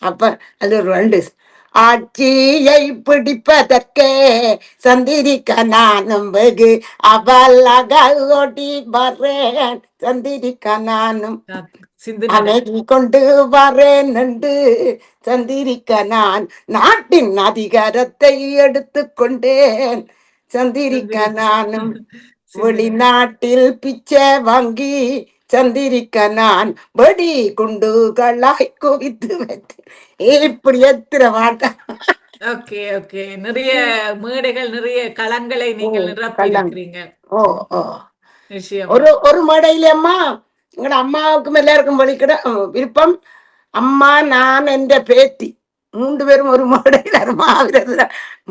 அப்ப அது ஒரு 2 ஆட்சியை பிடிப்பதற்கே சந்திரிக்க நானும் வெகு அவளாக ஓடி வரேன், சந்திரிக்க நானும் சிந்து நட அமைதி கொண்டு வரேன் என்று சந்திரிக்க நான் நாட்டின் அதிகாரத்தை எடுத்துக் கொண்டேன், சந்திரிக்க நானும் சிந்து நட வெளிநாட்டில் பிச்சை வாங்கி சந்திரிக்க நான் வெடி குண்டுகளாய் குவித்து வைத்தேன். இப்படி எத்திர மாட்டேன். Okay, okay. நிறைய மேடைகள், நிறைய களங்களை நீங்கள் நிரப்பி கள்ளம். இருக்கிறீங்க. ஓ ஓ நிச்சயமா. ஒரு ஒரு மேடையில அம்மா எங்கட அம்மாவுக்கும் எல்லாருக்கும் வலிக்கிட விருப்பம். அம்மா, நான், என்ற பேத்தி 3 பேரும் ஒரு மேடையில் மாவீரர்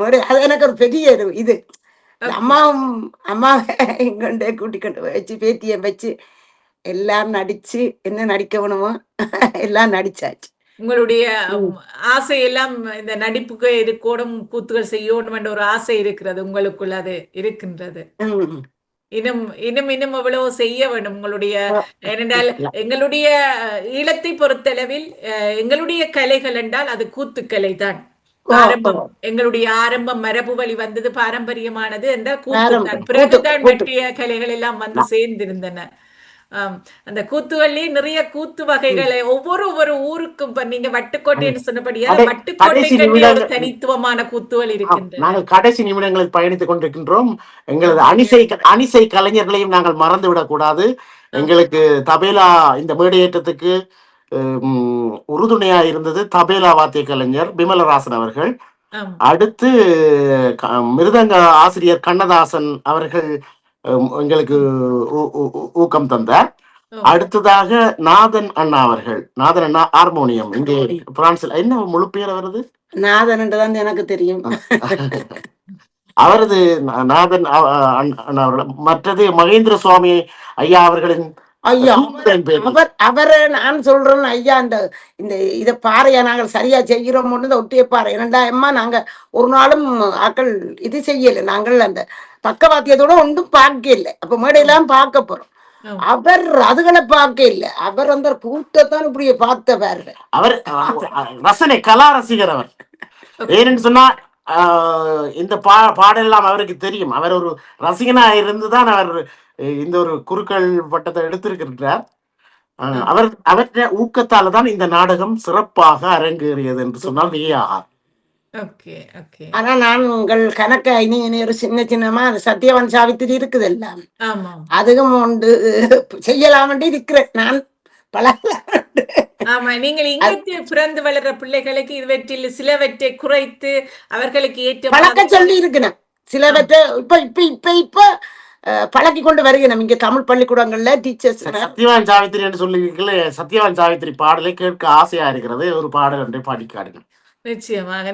மேடை. அது எனக்கு ஒரு பெரிய இது. ஓகே. அம்மாவும் அம்மாவை இங்கொண்டே கூட்டிக்கொண்டு வச்சு பேத்தியை வச்சு எல்லாம் நடிச்சு என்ன நடிக்க வேணுமோ எல்லாம் நடிச்சாச்சு. உங்களுடைய ம். ஆசை எல்லாம் இந்த நடிப்புக்கு இருக்கோடும், கூத்துகள் செய்யணும் என்ற ஒரு ஆசை இருக்கிறது. உங்களுக்குள் அது இருக்கின்றது. ம். இன்னும் இன்னும் இன்னும் எவ்வளவோ செய்ய வேண்டும் உங்களுடைய ஓ, ஏனென்றால் எங்களுடைய ஈழத்தை பொறுத்தளவில் எங்களுடைய கலைகள் என்றால் அது கூத்துக்கலை தான். ஓ, ஓ. ஆரம்பம் எங்களுடைய ஆரம்பம் மரபு வழி வந்தது பாரம்பரியமானது என்ற கூத்து தான். கூத்து பிறகுதான் கூத்து. மற்ற கலைகள் எல்லாம் வந்து சேர்ந்திருந்தன. ஆம், அந்த கூத்துகளிலே நிறைய கூத்து வகைகளை ஒவ்வொரு ஊருக்கும் இப்ப நீங்க வட்டுக்கோட்டைன்னு சொன்னபடியா கடைசி வட்டுக்கோட்டைக்கு ஒரு நிமிடங்கள் தனித்துவமான கூத்துகள் இருக்கின்றன. நாங்கள் கடைசி நிமிடங்களில் பயணித்துக் கொண்டிருக்கின்றோம். எங்களது ஓகே. அணிசை கலைஞர்களையும் நாங்கள் மறந்து விடக்கூடாது. எங்களுக்கு தபேலா இந்த மேடையேற்றத்துக்கு உறுதுணையா இருந்தது தபேலா வாத்திய கலைஞர் பிமலராசன் அவர்கள். ஆம். அடுத்து மிருதங்க ஆசிரியர் கண்ணதாசன் அவர்கள் எங்களுக்கு ஊக்கம் தந்தார். ஓ. அடுத்ததாக நாதன் அண்ணா அவர்கள், நாதன் அண்ணா ஹார்மோனியம், இங்கே பிரான்சில். என்ன முழு பேர் அவரது? நாதன் என்றுதான் எனக்கு தெரியும். அவரது நாதன் அண்ணா அவர்கள். மற்றது மகேந்திர சுவாமி ஐயா அவர்களின் ஐயா அவரை நான் சொல்றேன் ஐயா, இந்த இதை பாறையா நாங்கள் சரியா செய்கிறோம் ஒட்டிய பாறை. 2000 நாங்க ஒரு நாளும் ஆக்கள் இது செய்யல. நாங்கள் அந்த பக்கவாத்தியத்தோட ஒன்றும் பார்க்க இல்லை. அப்ப மேடையெல்லாம் பார்க்க போறோம். அவர் அதுகளை பார்க்க இல்லை. அவர் அந்த கூட்டத்தான் இப்படியே பார்த்த பாரு. அவர் ரசனை கலா ரசிகர் அவர். ஏன்னு சொன்னா இந்த பாடெல்லாம் அவருக்கு தெரியும். அவர் ஒரு ரசிகனா இருந்துதான் அவர் இந்த ஒரு குறுக்கள் பட்டத்தை எடுத்திருக்கிறார். அவற்றை ஊக்கத்தால தான் இந்த நாடகம் சிறப்பாக அரங்கேறியது என்று சொன்னால் மிகையாகாது. ஆனா நான் உங்கள் கணக்க இனி ஒரு சின்னமா சத்யவன் சாவித்திரி இருக்குது எல்லாம் அதுவும் உண்டு செய்யலாம் இருக்கிறேன் நான் பழகலாம். ஆமா, நீங்கள் இங்கே பிறந்து வளர்ற பிள்ளைகளுக்கு இதுவற்றில் சிலவற்றை குறைத்து அவர்களுக்கு ஏற்ற பழக்க சொல்லி இருக்கிறேன். சிலவற்றை இப்ப பழக்கி கொண்டு வருகிறோம். இங்க தமிழ் பள்ளிக்கூடங்கள்ல டீச்சர்ஸ். சத்யவான் சாவித்திரி என்று சொல்லி சத்யவான் சாவித்திரி பாடலை கேட்க ஆசையா இருக்கிறது. ஒரு பாடல் ஒன்றை பாடிக்காடுங்க. நிச்சயமாக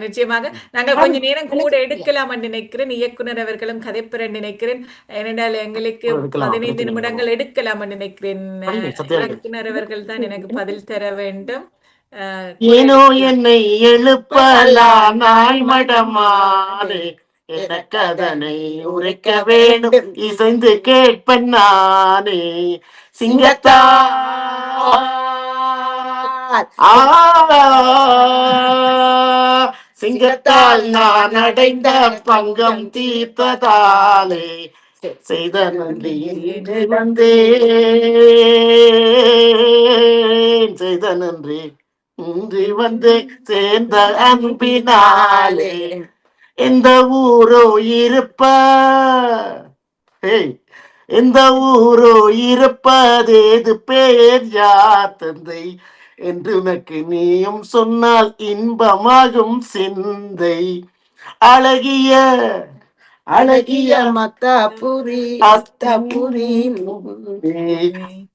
நாங்கள் கொஞ்ச நேரம் கூட எடுக்கலாம் என்று நினைக்கிறேன். இயக்குனர் அவர்களும் கதைப்பெற நினைக்கிறேன். ஏனென்றால் எங்களுக்கு 15 நிமிடங்கள் எடுக்கலாம் என்று நினைக்கிறேன். இயக்குனர் அவர்கள் தான் எனக்கு பதில் தர வேண்டும். ஏனோ என்னை எழுப்பலாம் நாய் மடமானே, எனக்கு அதனை உரைக்க வேண்டும் இசைந்து கேட்பேன் நானே. சிங்கத்தா சிங்கத்தால் நான் அடைந்த பங்கம் தீர்த்ததாலே செய்த நன்றி இன்று வந்தேன். செய்த நன்றி இன்று வந்து சேர்ந்த அன்பினாலே. எந்த ஊரோ இருப்ப எந்த ஊரோ இருப்பதேது பேர் யார் தந்தை என்று உனக்கு நீயும் சொன்னால் இன்பமாகும் சிந்தை. அழகிய அழகிய மத்தாபுரி அத்தபுரி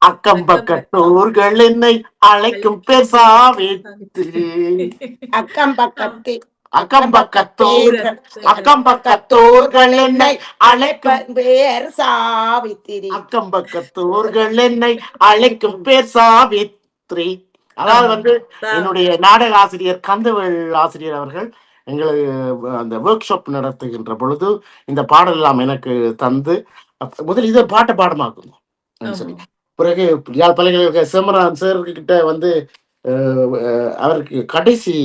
அக்கம் பக்கத்தோர்கள் என்னை அழைக்கும் பேர் சாவித்திரி. அக்கம் பக்கத்தே அக்கம் பக்கத்தோர்கள் என்னை அழைக்கும் பேர் சாவித்திரி. அக்கம் பக்கத்தோர்கள் என்னை அழைக்கும் பேர் சாவித்ரி. அதாவது என்னுடைய நாடக ஆசிரியர் கந்தவேல் ஆசிரியர் அவர்கள் எங்களுக்கு அந்த ஒர்க் ஷாப் நடத்துகின்ற பொழுது இந்த பாடல் எல்லாம் எனக்கு தந்து முதல் இதை பாட்டை பாடமாக்கும் சொல்லி, பிறகு யாழ் பல்கலைக்கழக சிமரான் சார் கிட்ட வந்து அவருக்கு கடைசி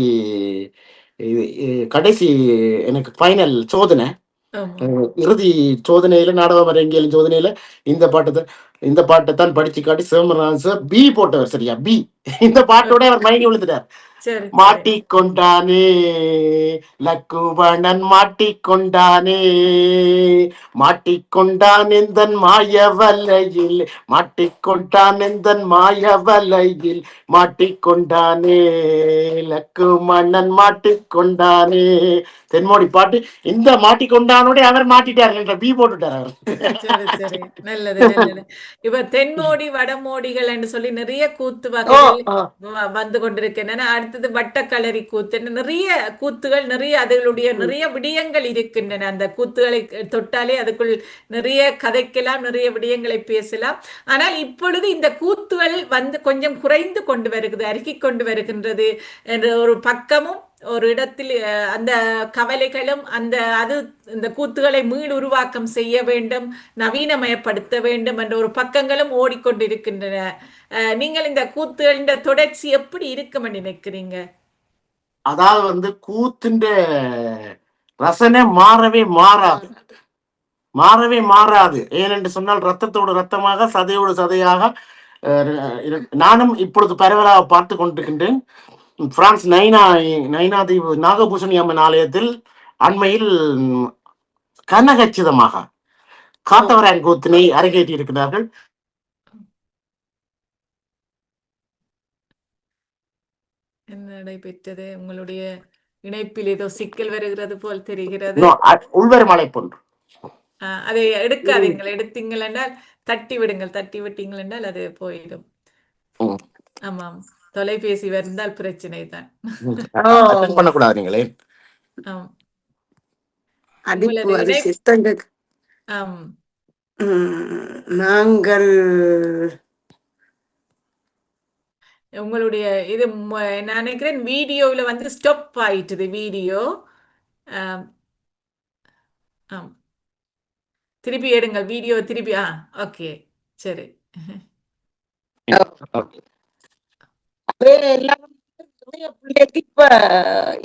எனக்கு ஃபைனல் சோதனை, இறுதி சோதனையில நாடகம் அரங்கியல் சோதனையில இந்த பாட்டை தான் படிச்சு காட்டி சிவமராஜ் சார் பி போட்டவர். சரியா பி இந்த பாட்டோட அவர் மயங்கி விழுந்துட்டார். சரி சரி. மாட்டிக்கொண்டானே லக்குவணன் மாட்டிக்கொண்டானே, மாட்டிக்கொண்டான் எந்தன் மாய வலையில், மாட்டிக்கொண்டான் எந்தன் மாய வலையில், மாட்டிக்கொண்டானே லக்குமணன் மாட்டிக்கொண்டானே. தென்மோடி பாட்டு. இந்த மாட்டிக்கொண்டானோட அவர் மாட்டிட்டார் என்ற பி போட்டுட்டார் அவர். சரி சரி, நல்லது நல்லது. இப்ப தென்மோடி வடமோடிகள் என்று சொல்லி நிறைய கூத்து ஓ வகைகள் ஓ வந்து கொண்டிருக்கின்றன. அடுத்தது வட்டக்களரி கூத்து, நிறைய கூத்துகள், நிறைய அதுகளுடைய நிறைய விடயங்கள் இருக்கின்றன. அந்த கூத்துகளை தொட்டாலே அதுக்குள் நிறைய கதைக்கலாம், நிறைய விடயங்களை பேசலாம். ஆனால் இப்பொழுது இந்த கூத்துகள் வந்து கொஞ்சம் குறைந்து கொண்டு வருகிறது, அருகிக் கொண்டு வருகின்றது என்ற ஒரு பக்கமும், ஒரு இடத்தில் அந்த கவலைகளும் அந்த அது இந்த கூத்துகளை மீள் உருவாக்கம் செய்ய வேண்டும், நவீனமயப்படுத்த வேண்டும் என்ற ஒரு பக்கங்களும் ஓடிக்கொண்டிருக்கின்றன. நீங்கள் இந்த கூத்துகளின் தொடர்ச்சி எப்படி இருக்கும் நினைக்கிறீங்க? அதாவது வந்து கூத்துன்ற ரசனை மாறவே மாறாது, மாறவே மாறாது. ஏனென்று சொன்னால் ரத்தத்தோடு ரத்தமாக, சதையோடு சதையாக. நானும் இப்பொழுது பரவலாக பார்த்து கொண்டிருக்கின்றேன். பிரான்ஸ் நைனாதீவு நாகபூஷணி அம்மன் ஆலயத்தில் அண்மையில் கனகச்சிதமாக காத்தவராயன் கூத்தினை அரங்கேற்றி இருக்கிறார்கள். என்ன நடைபெற்றது? உங்களுடைய இணைப்பில் ஏதோ சிக்கல் வருகிறது போல் தெரிகிறது. உள்வரும் அழைப்பொன்று. அதை எடுக்காதீங்கள், எடுத்தீங்கள் என்றால் தட்டி விடுங்கள், தட்டி விட்டீங்கள் என்றால் அது போயிடும். ஆமாம், தொலைபேசி வந்தால் பிரச்சனை தான். பண்ணக்கூடாது நீங்களே. ஆம், அடிப்பு உங்களது அது இணைப் சிஸ்டங்க. ஆம், நாங்கள் உங்களுடைய இது நான் நினைக்கிறேன் வீடியோவில் வந்து ஸ்டாப் ஆயிட்டுது வீடியோ. ஆம், ஆம், திருப்பி எடுங்கள் வீடியோ திருப்பி. ஓகே, சரி. அது எல்லாம் நிறைய பிள்ளைக்கு இப்ப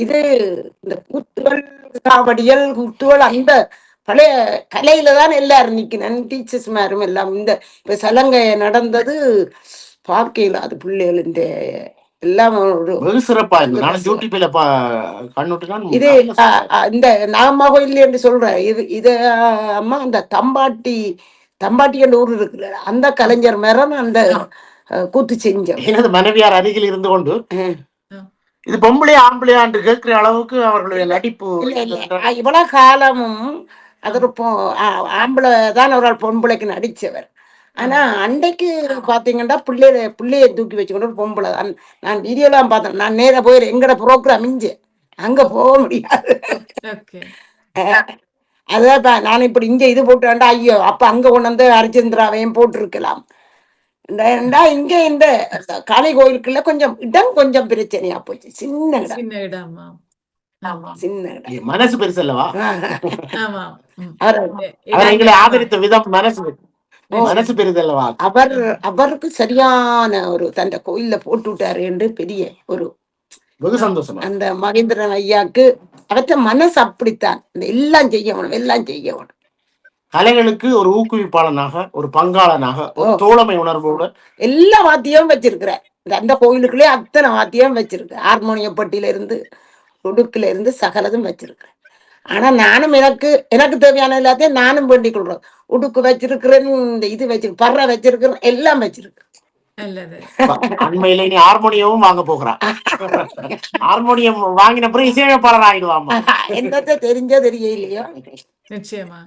இது இந்த கூத்துகள், காவடியல் கூத்துகள் அந்த பழைய கலையில தான் எல்லாரும் நிக்கணும். டீச்சர்ஸ் மாரும் எல்லாம் இந்த இப்ப சலங்கை நடந்தது பார்க்கல. அது பிள்ளைகள் இந்த எல்லாம் ஒரு வெகு சிறப்பா இருந்தது. நான் யூடியூப்ல இது இந்த நாகம்மா கோயில் என்று சொல்றேன். இது அம்மா அந்த தம்பாட்டி என்ற ஊர் இருக்குல்ல, அந்த கலைஞர் மேல அந்த கூத்து செஞ்சோம். எனது மனைவியார் அருகில் இருந்து கொண்டு இது பொம்பளையா ஆம்பளையாண்டு கேட்கிற அளவுக்கு அவர்களுடைய நடிப்பு. இவ்வளவு காலமும் அது ஒரு ஆம்பளை தான் ஒரு பொம்பளைக்கு நடிச்சவர். ஆனா அன்றைக்கு பாத்தீங்கன்னா பிள்ளைய தூக்கி வச்சுக்கொண்டு ஒரு பொம்பளை தான். நான் வீடியோலாம் பார்த்தேன். நான் நேர போய் எங்கட ப்ரோக்ராம் இஞ்சு அங்க போக முடியாது. அதான் நான் இப்படி இங்க இது போட்டு வேண்டா, ஐயோ அப்ப அங்க கொண்டு வந்து ஹரிச்சந்திராவையும் போட்டிருக்கலாம். இங்க இந்த காளி கோயிலுக்குள்ள கொஞ்சம் இடம் கொஞ்சம் பிரச்சனையா போச்சு. சின்ன இடம், சின்ன இடம். மனசு பெருசு அல்லவா? அவரை ஆதரித்த விதம் மனசு பெருதல்லவா? அவருக்கு சரியான ஒரு தந்த கோயில்ல போட்டு விட்டாரு என்று பெரிய ஒரு வெகு சந்தோஷம். அந்த மகேந்திரன் ஐயாக்கு அவற்ற மனசு அப்படித்தான். எல்லாம் செய்யணும், எல்லாம் செய்யணும். கலைகளுக்கு ஒரு ஊக்குவிப்பாளனாக, ஒரு பங்காளனாக, ஒரு தோழமை உணர்வோடு எல்லா வாத்தியம் வச்சிருக்கிறேன். அந்த கோயிலுக்குள்ளே அத்தனை வாத்தியம் வச்சிருக்கேன். ஹார்மோனியப்பட்டியில இருந்து ஒடுக்குல இருந்து சகலதும் வச்சிருக்கிறேன். ஆனா நானும் எனக்கு தேவையான எல்லாத்தையும் நானும் வேண்டிக் கொள்றேன். உடுக்கு வச்சிருக்கிறேன், இந்த இது பர்ற வச்சிருக்கிறேன், எல்லாம் வச்சிருக்கேன். அண்மையில நீ ஹார்மோனியமும் வாங்க போகிறான். ஹார்மோனியம் வாங்கின பிறகு இசையமைப்பாளர் ஆயிடுவாமா. என்னத்த தெரிஞ்சோ தெரியலையோ. நிச்சயமா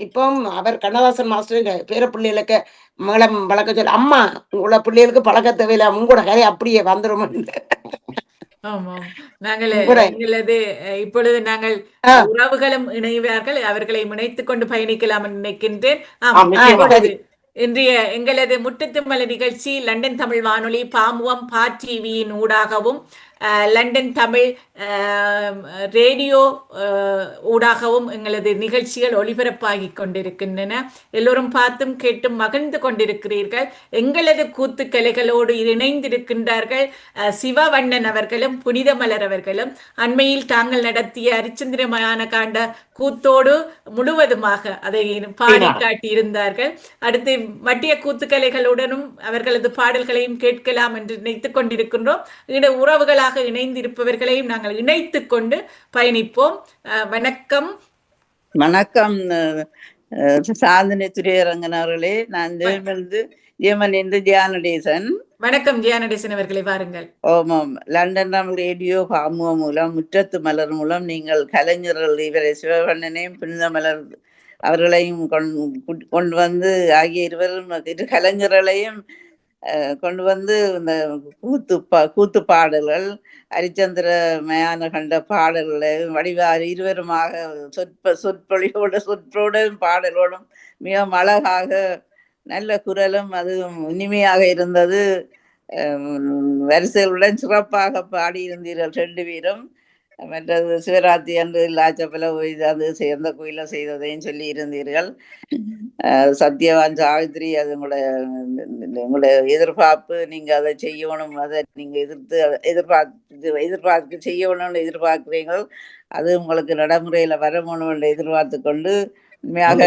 இப்போ அவர் கண்ணதாசன் மாஸ்டர் பேர பிள்ளைகளுக்கு மேளம் பழக்க சொல்ல, அம்மா உங்களோட பிள்ளைகளுக்கு பழக்க தேவையில்லை, உங்களோட கதை அப்படியே வந்துடும். ஆமாம், நாங்கள் எங்களது இப்பொழுது நாங்கள் உறவுகளும் இணைவார்கள், அவர்களை இணைத்துக் கொண்டு பயணிக்கலாம் நினைக்கின்றேன். இன்றைய எங்களது முட்டத்துமலை நிகழ்ச்சி லண்டன் தமிழ் வானொலி, பாமுவம், பா டிவியின் ஊடாகவும் லண்டன் தமிழ் ரேடியோ ஊடாகவும் எங்களது நிகழ்ச்சிகள் ஒளிபரப்பாகி கொண்டிருக்கின்றன. எல்லோரும் பார்த்தும் கேட்டும் மகிழ்ந்து கொண்டிருக்கிறீர்கள். எங்களது கூத்து கலைகளோடு இணைந்திருக்கின்றார்கள் சிவவண்ணன் அவர்களும் புனிதமலர் அவர்களும். அண்மையில் தாங்கள் நடத்திய அரிச்சந்திரமான காண்ட கூத்தோடு முழுவதுமாக அதை பாடி காட்டியிருந்தார்கள். அடுத்து மட்டிய கூத்துக்கலைகளுடனும் அவர்களது பாடல்களையும் கேட்கலாம் என்று நினைத்துக் கொண்டிருக்கின்றோம். உறவுகளாக இணைந்திருப்பவர்களையும் நாங்கள் இணைத்துக் கொண்டு பயணிப்போம். வணக்கம். வணக்கம் சாந்தினி துரையரங்கன் அவர்களே. நான் ஜெர்மனிலிருந்து ஜியானடேசன். வணக்கம் ஜியானடேசன் அவர்களே, வாருங்கள். ஓமாம், லண்டன் தமிழ் ரேடியோ பாமுக மூலம் முற்றத்து மலர் மூலம் நீங்கள் கலைஞர்கள் இவரை சிவவண்ணனையும் புனித மலர் அவர்களையும் கொண்டு வந்து ஆகிய இருவரும் இரு கலைஞர்களையும் கொண்டு வந்து இந்த கூத்து பாடல்கள் அரிச்சந்திர மயான கண்ட பாடல்களை வடிவாறு இருவருமாக சொற்பொழியோடும் பாடலோடும் மிக அழகாக நல்ல குரலும் அதுவும் இனிமையாக இருந்தது. வரிசைகளுடன் சிறப்பாக பாடியிருந்தீர்கள் 2 பேரும். மற்றது சிவராத்திரி அன்று லாச்சப்பல அது சேர்ந்த கோயில செய்ததையும் சொல்லி இருந்தீர்கள். சத்யவான் சாவித்ரி, அது உங்களுடைய எதிர்பார்ப்பு, நீங்க அதை செய்யணும், அதை நீங்க எதிர்பார்த்து செய்யணும்னு எதிர்பார்க்கிறீர்கள். அது உங்களுக்கு நடைமுறையில வரணும் என்று எதிர்பார்த்து கொண்டு உண்மையாக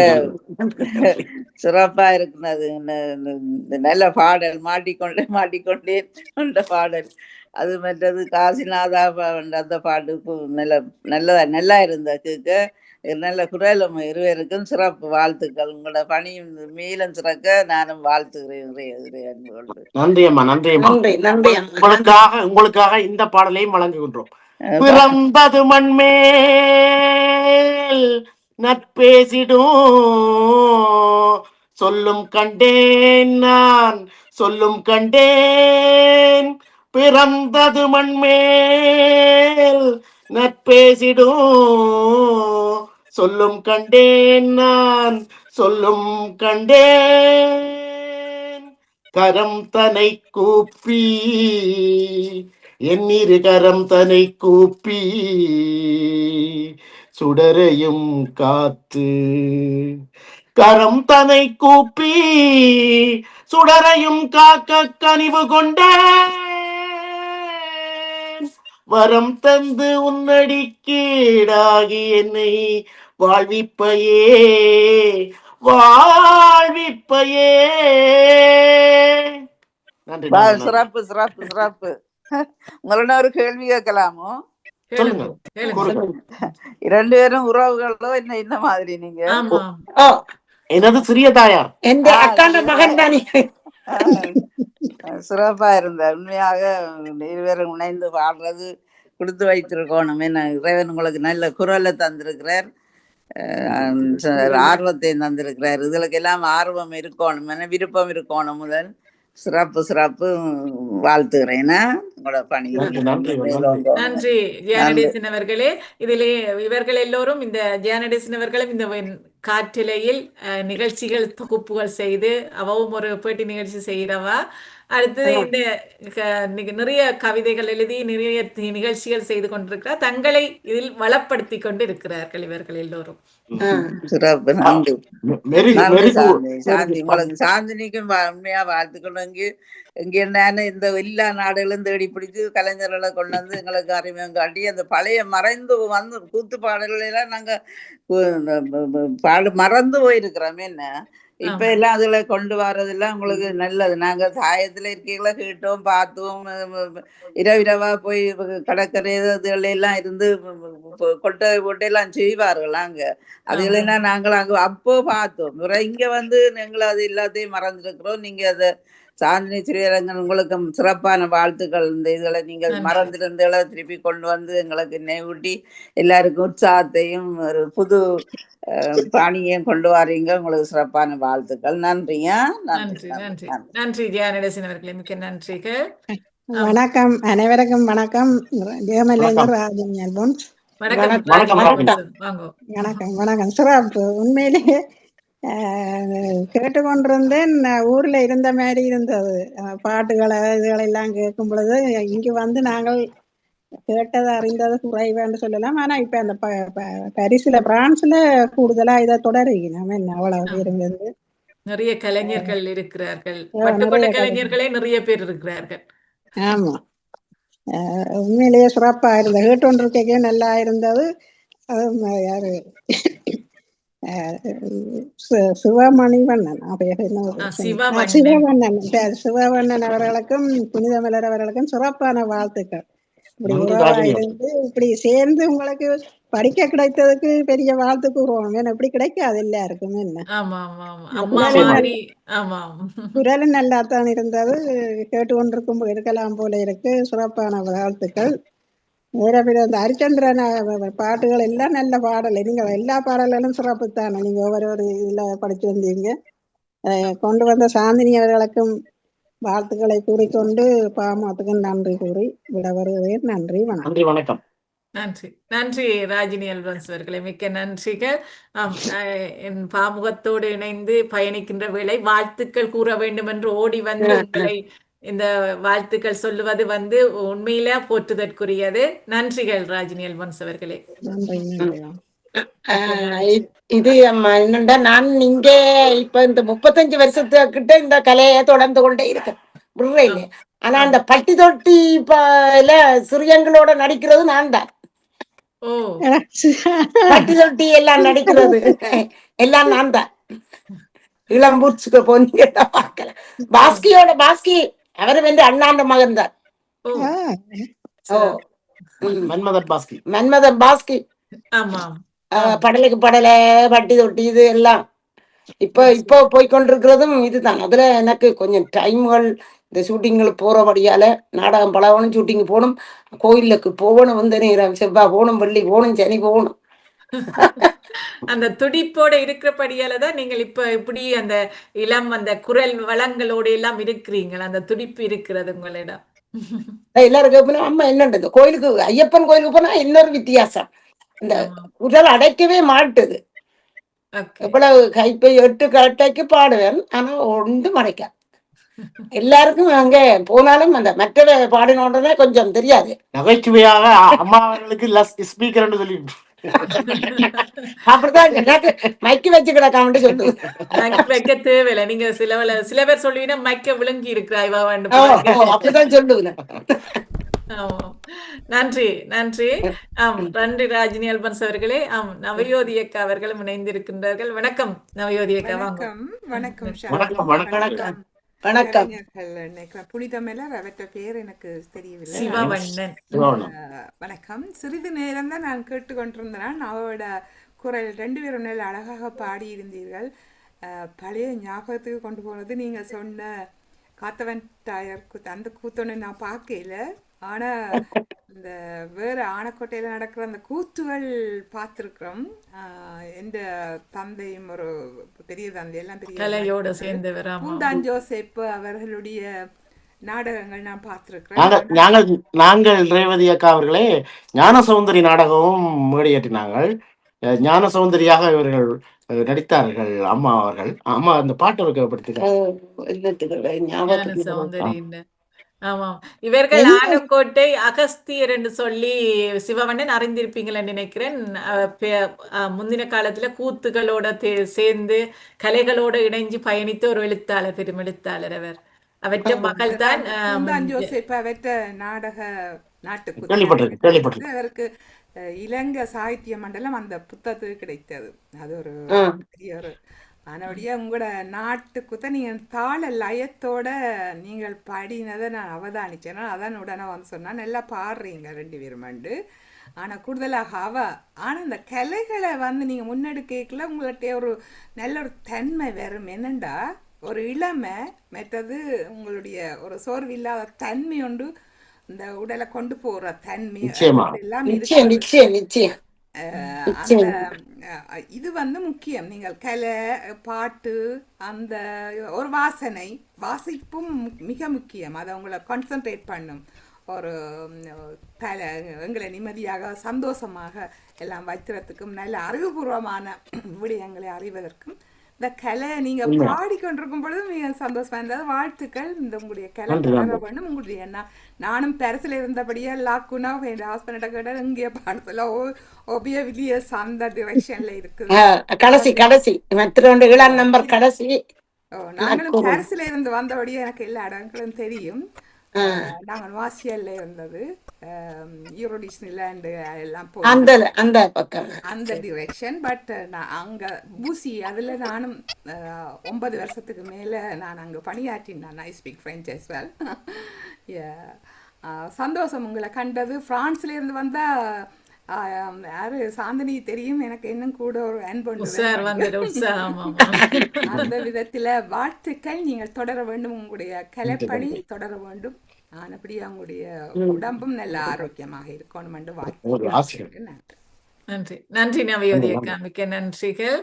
சிறப்பா இருக்கிறது. நல்ல பாடல், மாட்டிக்கொண்டே கொண்ட பாடல். அது மற்றது காசிநாதா அந்த பாட்டுக்கு நல்லா இருந்த கேட்க. நல்ல குரலும் இருவருக்கும் சிறப்பு வாழ்த்துக்கள். உங்களோட பணியும் மேலும் சிறக்க நானும் வாழ்த்துகிறேன். நன்றி அம்மா, நன்றி அம்மா. உங்களுக்காக இந்த பாடலையும் வழங்குகின்றோம். பிறந்தது மண்மேல் நட்பேசிடும் சொல்லும் கண்டேன், நான் சொல்லும் கண்டேன். பிறந்தது மண்மேல் நட்பேசிடும் சொல்லும் கண்டேன், நான் சொல்லும் கண்டேன். கரம் தனை கூப்பி எண்ணிரு கரம் தனை கூப்பி சுடரையும் காத்து, கரம் தனை கூப்பி சுடரையும் காக்க கனிவு கொண்டேன். வரம் தந்து உன்னடி கீடாகி என்னை வாழ்விப்பையே வாழ்விப்பையே. சிறப்பு சிறப்பு சிறப்பு. உங்களோட ஒரு கேள்வி கேட்கலாமோ? இரண்டு பேரும் உறவுகளோ என்ன மாதிரி? நீங்க எனது சிறிய தாயார், எந்த அக்காண்ட மகன் தானே. சிறப்பா இருந்த உண்மையாக இருவரும் இணைந்து பாடுறது கொடுத்து வைத்திருக்கணும். என்ன இறைவன் உங்களுக்கு நல்ல குரலை தந்திருக்கிறார், ஆர்வத்தை தந்திருக்கிறார். இதுலக்கெல்லாம் ஆர்வம் இருக்கணும், விருப்பம் இருக்கணும். முதல் சிறப்பு சிறப்பு வாழ்த்துகிறேன் உங்களோட பணி. நன்றி ஜியானடேசன் அவர்களே. இதிலே இவர்கள் எல்லோரும், இந்த ஜியானடேசன் அவர்களும் இந்த காற்றிலையில் நிகழ்ச்சிகள் தொகுப்புகள் செய்து அவவும் ஒரு பேட்டி நிகழ்ச்சி செய்கிறவா. அடுத்தது இந்த நிறைய கவிதைகள் எழுதி நிறைய நிகழ்ச்சிகள் செய்து கொண்டிருக்கிறார். தங்களை இதில் வளப்படுத்தி கொண்டு இருக்கிறார்கள் இவர்கள் எல்லோரும். சிறப்பு, நன்றி. சாந்தி உங்களுக்கு சாந்தினிக்கும் உண்மையா வாழ்த்துக்கள். இங்க என்ன இந்த எல்லா நாடுகளும் தேடி பிடிச்சு கலைஞர்களை கொண்டு வந்து எங்களுக்கு அறிமுகம் காட்டி அந்த பழைய மறைந்து வந்து கூத்து பாடல்கள் எல்லாம் நாங்க மறந்து போயிருக்கிறோம். என்ன இப்ப எல்லாம் அதுல கொண்டு வர்றதெல்லாம் உங்களுக்கு நல்லது. நாங்க சாயத்துல இருக்கீங்களா கேட்டோம், பார்த்தோம். இரவிரவா போய் கடற்கரை இதுல எல்லாம் இருந்து கொட்டை எல்லாம் செய்வார்கள் அங்க. அதுகளெல்லாம் நாங்கள் அங்க அப்போ பார்த்தோம். இங்க வந்து நாங்கள் அது எல்லாத்தையும் மறந்துருக்கிறோம். நீங்க அதை சாந்தினி ஸ்ரீரங்கன் உங்களுக்கு சிறப்பான வாழ்த்துக்கள். இந்த இதுகளை நீங்கள் மறந்திருந்தீங்கள திருப்பி கொண்டு வந்து எங்களுக்கு நினைவூட்டி எல்லாருக்கும் உற்சாகத்தையும் ஒரு புது பாணியையும் கொண்டு வாரீங்க. உங்களுக்கு சிறப்பான வாழ்த்துக்கள். நன்றியா. நன்றி நன்றி நன்றி ஜியானடேசன் அவர்களே, மிக்க நன்றிகள். வணக்கம், அனைவருக்கும் வணக்கம். வணக்கம் வணக்கம். சிறப்பு. உண்மையிலேயே கேட்டுக்கொண்டிருந்தேன். ஊர்ல இருந்த மாதிரி இருந்தது. பாட்டுகளை இதுகளெல்லாம் கேட்கும் பொழுது இங்கு வந்து நாங்கள் கேட்டது அறிந்தது குறைவுன்னு சொல்லலாம். ஆனா இப்ப அந்த பரிசுல பிரான்ஸ்ல கூடுதலா இதை தொடருகிறோம். என்ன அவ்வளவு ஆம். பேரும் வந்து நிறைய கலைஞர்கள் இருக்கிறார்கள். நிறைய பட்டுக்கோட்டை கதை. கலைஞர்களே நிறைய பேர் இருக்கிறார்கள். ஆமா, உண்மையிலேயே சிறப்பா இருந்தது. கேட்டோன்றிருக்கே நல்லா இருந்தது. யாரு சிவமணிவண்ணன் சிவவண்ணன். சிவவண்ணன் சிவவண்ணன் அவர்களுக்கும் புனிதமலர் அவர்களுக்கும் சிறப்பான வாழ்த்துக்கள். இப்படி நன்றி உறவா ராஜினி. இருந்து இப்படி சேர்ந்து உங்களுக்கு படிக்க கிடைத்ததுக்கு பெரிய வாழ்த்து கூறுவோம். ஏன்னா இப்படி கிடைக்காது எல்லாருக்கும். என்ன ஆமா ஆமா ஆமா. இந்த அம்மா குரலும் மாதிரி. ஆமா. குரலும் நல்லா தான் இருந்தது. கேட்டுக்கொண்டிருக்கும் இருக்கலாம் போல இருக்கு. சிறப்பான வாழ்த்துக்ள். வேற அந்த ஹரிச்சந்திரன் பாட்டுகள் எல்லாம் நல்ல பாடல். நீங்க எல்லா பாடல்களும் சிறப்பு தானே. நீங்க ஒவ்வொரு இதுல படிச்சு வந்தீங்க. கொண்டு வந்த சாந்தினி அவர்களுக்கும் வாழ்த்துக்களை கூறிக்கொண்டு பாமத்துக்கும் நன்றி கூறி விட வருகிறேன். நன்றி, வணக்கம். நன்றி, வணக்கம். நன்றி நன்றி ராஜினி அல்பன்ஸ் அவர்களே, மிக்க நன்றிகள். என் பாமுகத்தோடு இணைந்து பயணிக்கின்ற வேளை வாழ்த்துக்கள் கூற வேண்டும் என்று ஓடி வந்து உங்களை இந்த வாழ்த்துக்கள் சொல்லுவது வந்து உண்மையில போற்றுதற்குரியது. நன்றிகள் ராஜினி அல்பன்ஸ் அவர்களே. நன்றி, நன்றி. இது என்னண்டா, நான் இங்க இப்ப இந்த 35 வருஷத்துக்கிட்ட இந்த கலையை தொடர்ந்து கொண்டே இருக்கேன், விடுறேன். ஆனா அந்த பட்டி தொட்டி சிறியங்களோட நடிக்கிறது நான் தான். பட்டி தொட்டி எல்லாம் நடிக்கிறது எல்லாம் நான் தான். இளம்பூச்சுக்கு போனீங்க பார்க்கல. பாஸ்கி அவரு வந்து அண்ணாண்ட மகன் தான். மன்மதன் பாஸ்கி. படலுக்கு படலை, பட்டி தொட்டி, இது எல்லாம் இப்போ போய்கொண்டிருக்கிறதும் இதுதான். அதுல எனக்கு கொஞ்சம் டைம்கள் இந்த ஷூட்டிங்களுக்கு போறபடியால நாடகம் பழகணும், ஷூட்டிங் போகணும், கோயிலுக்கு போகணும், வந்து நேரம் செவ்வாய் போகணும், வெள்ளி போகணும், சனி போகணும். அந்த துடிப்போட இருக்கிறபடியாலதான் நீங்கள் இப்ப இப்படி அந்த இளம் அந்த குரல் வளங்களோட எல்லாம் இருக்கிறீங்க. அந்த துடிப்பு இருக்கிறது உங்களிடம். எல்லாருக்கும் அம்மா என்னன்றது, கோயிலுக்கு ஐயப்பன் கோயிலுக்கு போனா இன்னொரு வித்தியாசம். இந்த குரல் அடைக்கவே மாட்டுது. எவ்வளவு கைப்பை 8 கட்டைக்கு பாடுவேன், ஆனா ஒன்றும் அடைக்க. எல்லாருக்கும் அங்க போனாலும் அந்த மற்ற பாடினோடனே கொஞ்சம் தெரியாது. நகைச்சுவையாக அம்மா அவர்களுக்கு ஸ்பீக்கர் சொல்லி அப்படிதான் எனக்கு மைக்கு வச்சு கிடக்காமட்டு சொல்லுது. மைக் வைக்க தேவையில்லை. நீங்க சில பேர் சொல்லுவீங்கன்னா மைக்க விளங்கி இருக்கிறாய் அப்படிதான் சொல்லுவேன். நன்றி நன்றி. நன்றி ராஜினி அல்பன்ஸ் அவர்களே. நவயோதி அக்கா அவர்களும் இணைந்திருக்கின்றார்கள். வணக்கம் நவயோதி அக்கா. வணக்கம். புனிதமலர் அவற்ற பேர் எனக்கு தெரியவில்லை. சிவவண்ணன். வணக்கம். சிறிது நேரம் தான் நான் கேட்டுக்கொண்டிருந்தேன். அவரோட குரல் 2 பேரும் நல்ல அழகாக பாடியிருந்தீர்கள். பழைய ஞாபகத்துக்கு கொண்டு போனது நீங்க சொன்ன காத்தவன் தாயார் கூத்து. அந்த கூத்தொன்னு நான் பார்க்கல. ஆனா இந்த வேற ஆனக்கோட்டையில நடக்கிற அந்த கூத்துகள் பார்த்திருக்கிறோம். எந்த தந்தையும் ஒரு பெரிய தந்தை, எல்லாம் பெரிய பூந்தான் ஜோசப் அவர்களுடைய நாடகங்கள் நான் பார்த்திருக்கிறேன். நாங்கள் ரேவதி அக்கா அவர்களே ஞான சௌந்தரி நாடகமும் மேடையேற்றினார்கள். ஞான சௌந்தரியாக இவர்கள் நடித்தார்கள். அம்மா அவர்கள். அம்மா அந்த பாட்டு ஆமாம். இவர்கள் ஆனக்கோட்டை அகஸ்தியர் என்று சொல்லி சிவவண்ணன் அறிந்திருப்பீங்கள நினைக்கிறேன். முந்தின காலத்துல கூத்துகளோட சேர்ந்து கலைகளோட இணைஞ்சு பயணித்த ஒரு எழுத்தாளர், பெரும் எழுத்தாளர் அவர். அவற்ற மகள் தான் நாடக நாட்டுக்கு அவருக்கு இலங்கை சாகித்ய மண்டலம் அந்த புத்தகத்துக்கு கிடைத்தது. அது ஒரு பெரிய ஒரு ஆனபடியா உங்களோட நாட்டுக்குத்த நீங்கள் தாள லயத்தோட நீங்கள் பாடினதை நான் அவதானிச்சேன். அதான் உடனே வந்து சொன்னால் நல்லா பாடுறீங்க 2 பேரும். ஆனால் கூடுதலாக ஆனால் அந்த கலைகளை வந்து நீங்கள் முன்னெடுக்கல உங்கள்கிட்ட ஒரு நல்ல ஒரு தன்மை வரும். என்னண்டா ஒரு இளமை மற்றது உங்களுடைய ஒரு சோர்வில்லாத தன்மை ஒன்று, இந்த உடலை கொண்டு போகிற தன்மை எல்லாம் நிச்சயம். இது வந்து முக்கியம். நீங்கள் கலை, பாட்டு, அந்த ஒரு வாசிப்பும் மிக முக்கியம். அதை உங்களை கான்சென்ட்ரேட் பண்ணும். ஒரு எங்களை நிம்மதியாக சந்தோஷமாக எல்லாம் வைத்திரத்துக்கும் நல்ல அறிவுபூர்வமான விடயங்களை அறிவதற்கும் இந்த கலை நீங்க உண்மையா பாடிக்கொண்டிருக்கும் பொழுது மிக சந்தோஷமா இருந்தது. வாழ்த்துக்கள். இந்த உங்களுடைய கலை நன்றி தொடர நன்றி வேண்டும். உங்களுடைய நானும் பரிசில் இருந்தபடியே லாக்குனா என் ஹஸ்பண்ட கேட்ட இங்கே பாடத்துல ஒபியவிலியஸ் அந்த டிரெக்ஷன்ல இருக்குது. கடைசி அது கடைசி மற்ற ஓ, 7 நம்பர் கடைசி நாங்களும் லக்கூர். பாரிஸ்ல இருந்து வந்தபடியே எனக்கு எல்லா இடங்களும் தெரியும். நாங்கள் வாசியல்ல இருந்தது, யூரோடிஸ்னிலேண்டு எல்லாம் அந்த போயிருந்தோம் அந்த பக்கம். அந்த சரி. டிரெக்ஷன். பட் நான் அங்கே பூசி அதில் நானும் 9 வருஷத்துக்கு மேலே நான் அங்கே பணியாற்றினேன். I speak French as well. சந்தோஷம் உங்களை கண்டது. ஃப்ரான்ஸ்லேருந்து வந்தால் யாரு சாந்தினி தெரியும், எனக்கு இன்னும் கூட ஒரு அன்பொண்டு சார் வேணும். வந்துடு உற்சாகம். ஆமா. அந்த விதத்தில் வாழ்த்துக்கள். நீங்கள் தொடர வேண்டும், உங்களுடைய நன்றி கலைப்பணி நன்றி தொடர வேண்டும். ஆனபடி அவங்களுடைய உடம்பும் நல்ல ஆரோக்கியமாக இருக்கணும் என்று ஒரு ஆசைகள் வாழ்த்துக்கள். நன்றி. நன்றி நன்றி நன்றி நவயோதி நன்றி அக்கா, மிக்க நன்றிகள்.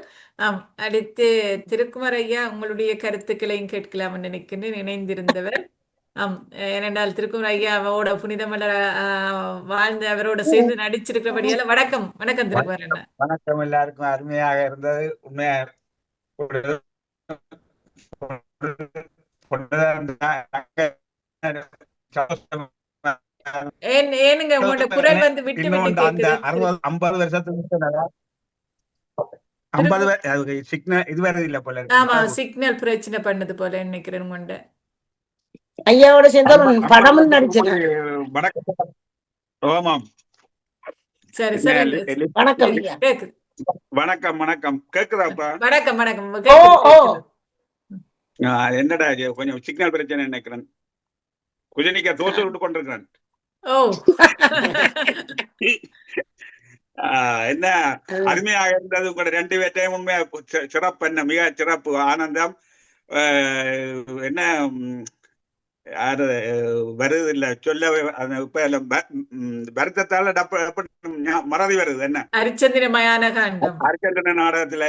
அடுத்து திருக்குமர் ஐயா, உங்களுடைய கருத்துக்களையும் கேட்கலாம்னு நினைக்கின்றேன், இணைந்திருந்தவர். ஏனென்றால் திருக்குமர் ஐயாவோட புனிதமலர் வாழ்ந்து அவரோட சேர்ந்து நடிச்சிருக்கிறபடியால வணக்கம் வணக்கம் திருக்குமர் அண்ணா. வணக்கம் எல்லாருக்கும். அருமையாக இருந்தது. உண்மையா ஒரு- ஏனுங்க உங்களோட குரல் வந்து விட்டு விட்டு இன்னும் அந்த கேக்குது. 50 வருஷத்துக்கு முன்னாடி 50 அது சிக்னல் இது வேற இல்ல போல ஆமா, இருக்கு. சிக்னல் பிரச்சனை பண்ணது போல நினைக்கிறேன் உங்கள்ட்ட. ஐயாவோட சேர்ந்து ஒரு 50 படமும் வருஷத்துக்கு நடிச்சிருக்காங்க. முன்னாடி வணக்கம். ஆமாம். சரி என்ன சொல்லுங்க. வணக்கம் ஐயா. கேக்குது. வணக்கம் வணக்கம். கேக்குதாப்பா? வணக்கம் வணக்கம். ஓ கேக்குது ஓ கேக்குது. என்னடா இது கொஞ்சம் சிக்னல் பிரச்சனை நினைக்கிறேன். குஜனிக்கா தோசை விட்டு கொண்டிருக்கிறேன். ஓ என்ன அருமையாக இருந்தது. உங்களோட 2 பேர்ட்டையும் உண்மையா சிறப்பு, என்ன மிக சிறப்பு, ஆனந்தம். என்ன யாரு வருது இல்ல சொல்ல இப்ப வருத்தத்தால மறதி வருது. என்ன அரிச்சந்திரமயான காண்டம். அரிச்சந்திரன் நாடகத்துல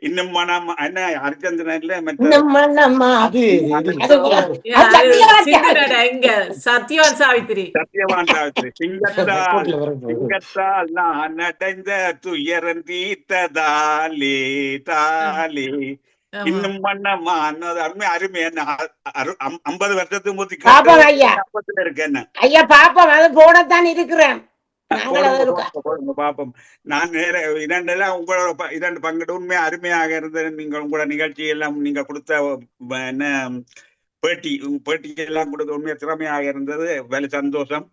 இன்னும் மனம் என்ன அரிச்சந்திரன்ல இன்னும் மன்னம்மா. அது அது சிந்துனடா இங்க சத்யவான் சாவித்திரி. சத்தியவான் சாவித்திரி. சிங்கத்தால் ஏர்போர்ட்ல வருது. சிங்கத்தால் நான் அடைந்த துயரம் தீர்த்ததாலே தாலே ஆமா. இன்னும் மன்னம்மா அருமை அருமை. என்ன 50 வருஷத்துக்கு முந்தி பாப்போம் ஐயா. ஞாபகத்துல இருக்கு. என்ன ஐயா பாப்போம், அது போடத்தான் இருக்கிறேன். நாங்கள் அது இருக்கோம். போடுங்க பாப்போம். நான் நேர இரண்டெல்லாம் உங்களோட 2 பங்கிட்டு உண்மையா அருமையாக இருந்தது. நீங்க உங்களோட நிகழ்ச்சி எல்லாம் நீங்க கொடுத்த என்ன பேட்டிக்கு எல்லாம் கொடுத்த உண்மையா திறமையாக இருந்தது. வேலை சந்தோஷம்.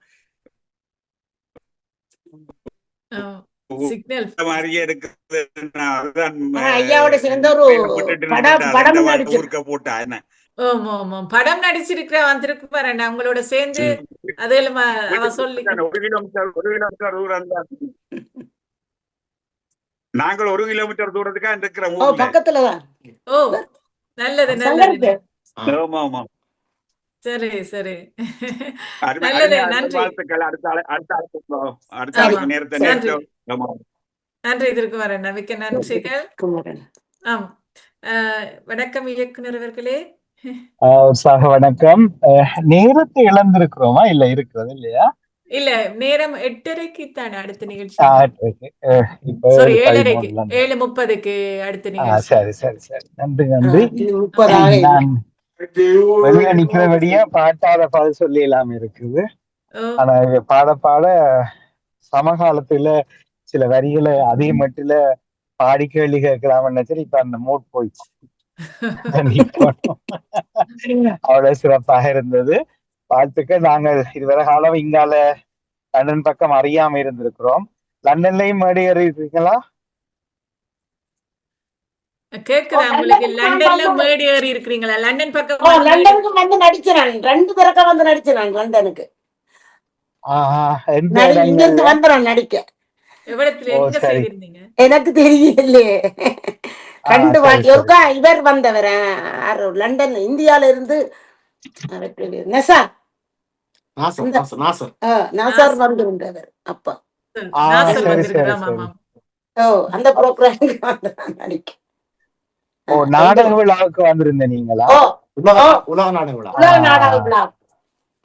சிக்னல் மாதிரியே இருக்குது. ஐயாவோட சேர்ந்து ஒரு படம் நடிச்சு ஊருக்க போட்டா என்ன ஆமா ஆமா படம் நடிச்சிருக்கிறவன் திருக்குமார் அண்ணா உங்களோட சேர்ந்து அதில் அவன் சொல்லி 1 கிலோமீட்டர் தூரம் தான். நாங்கள் 1 கிலோமீட்டர் தூரத்துக்கா இருக்கிற ஓ ஊர்ல. பக்கத்துலதான். ஓ நல்லது நல்லது. ஆமா ஆமா. சரி சரி அருமை நல்லது அருமையா நன்றி வாழ்த்துக்கள். அடுத்த ஆமா நேரத்தை நன்றி நேரத்தை ஆமா. நன்றி திருக்குமார் அண்ணா, மிக்க நன்றிகள். குமரன். ஆம் வணக்கம் இயக்குனர் அவர்களே. உற்சாக வணக்கம். நேரத்தை இழந்திருக்கிறோமா? இல்ல இருக்கிறது இல்லையா? இல்ல நேரம் 8:30க்கு தானே அடுத்த நிகழ்ச்சி. இப்ப சாரி 7:13 7:30க்கு அடுத்த நிகழ்ச்சி. சரி சரி சரி. நன்றி நன்றி. 30 நான் வெளியே நிக்கிறபடியா பாட்டாத பதில் சொல்லி எல்லாம் இருக்குது. ஓ ஆனா பாட பாட சமகாலத்துல சில வரிகளை அதே மட்டில பாடி கேள்வி கேட்கலாம்னு நினைச்சு இப்ப அந்த மூட் போயிடுச்சு. அவ்வளவு சிறப்பாக இருந்தது. வாழ்த்துக்கள். நாங்கள் இதுவரை காலம் இங்கால லண்டன் பக்கம் அறியாம இருந்திருக்கிறோம். லண்டன்லயும் மேடை ஏறி இருக்கீங்களா? கேக்குதா உங்களுக்கு? லண்டன்ல மேடு ஏறி இருக்கிறீங்களா? லண்டன் ஓ பக்கம் லண்டனுக்கு வந்து நடிச்சினான். 2 தடவை வந்து நடிச்சினான் லண்டனுக்கு. எந்த இங்க இருந்து இடங்கள்ல? வந்துறான் நடிக்க. எவ்வளத்துல ஓ, எங்க சரி. செய்திருந்தீங்க? எனக்கு தெரியலையே. 2 சரி, வாட்டி சரி. ஒருக்கா இவர் வந்தவர் லண்டன் இந்தியால இருந்து நசார் நாசர் வந்திருந்தவர் அப்ப. நாசர் சரி, வந்திருக்கிறார். சரி, ஆமா ஓ அந்த ப்ரோக்ராமுக்கு வந்து நடிக்க. ஓ நாடக விழாவுக்கு வந்திருந்த நீங்களா? ஓ உலக நாடக விழா. உலக நாடக விழா.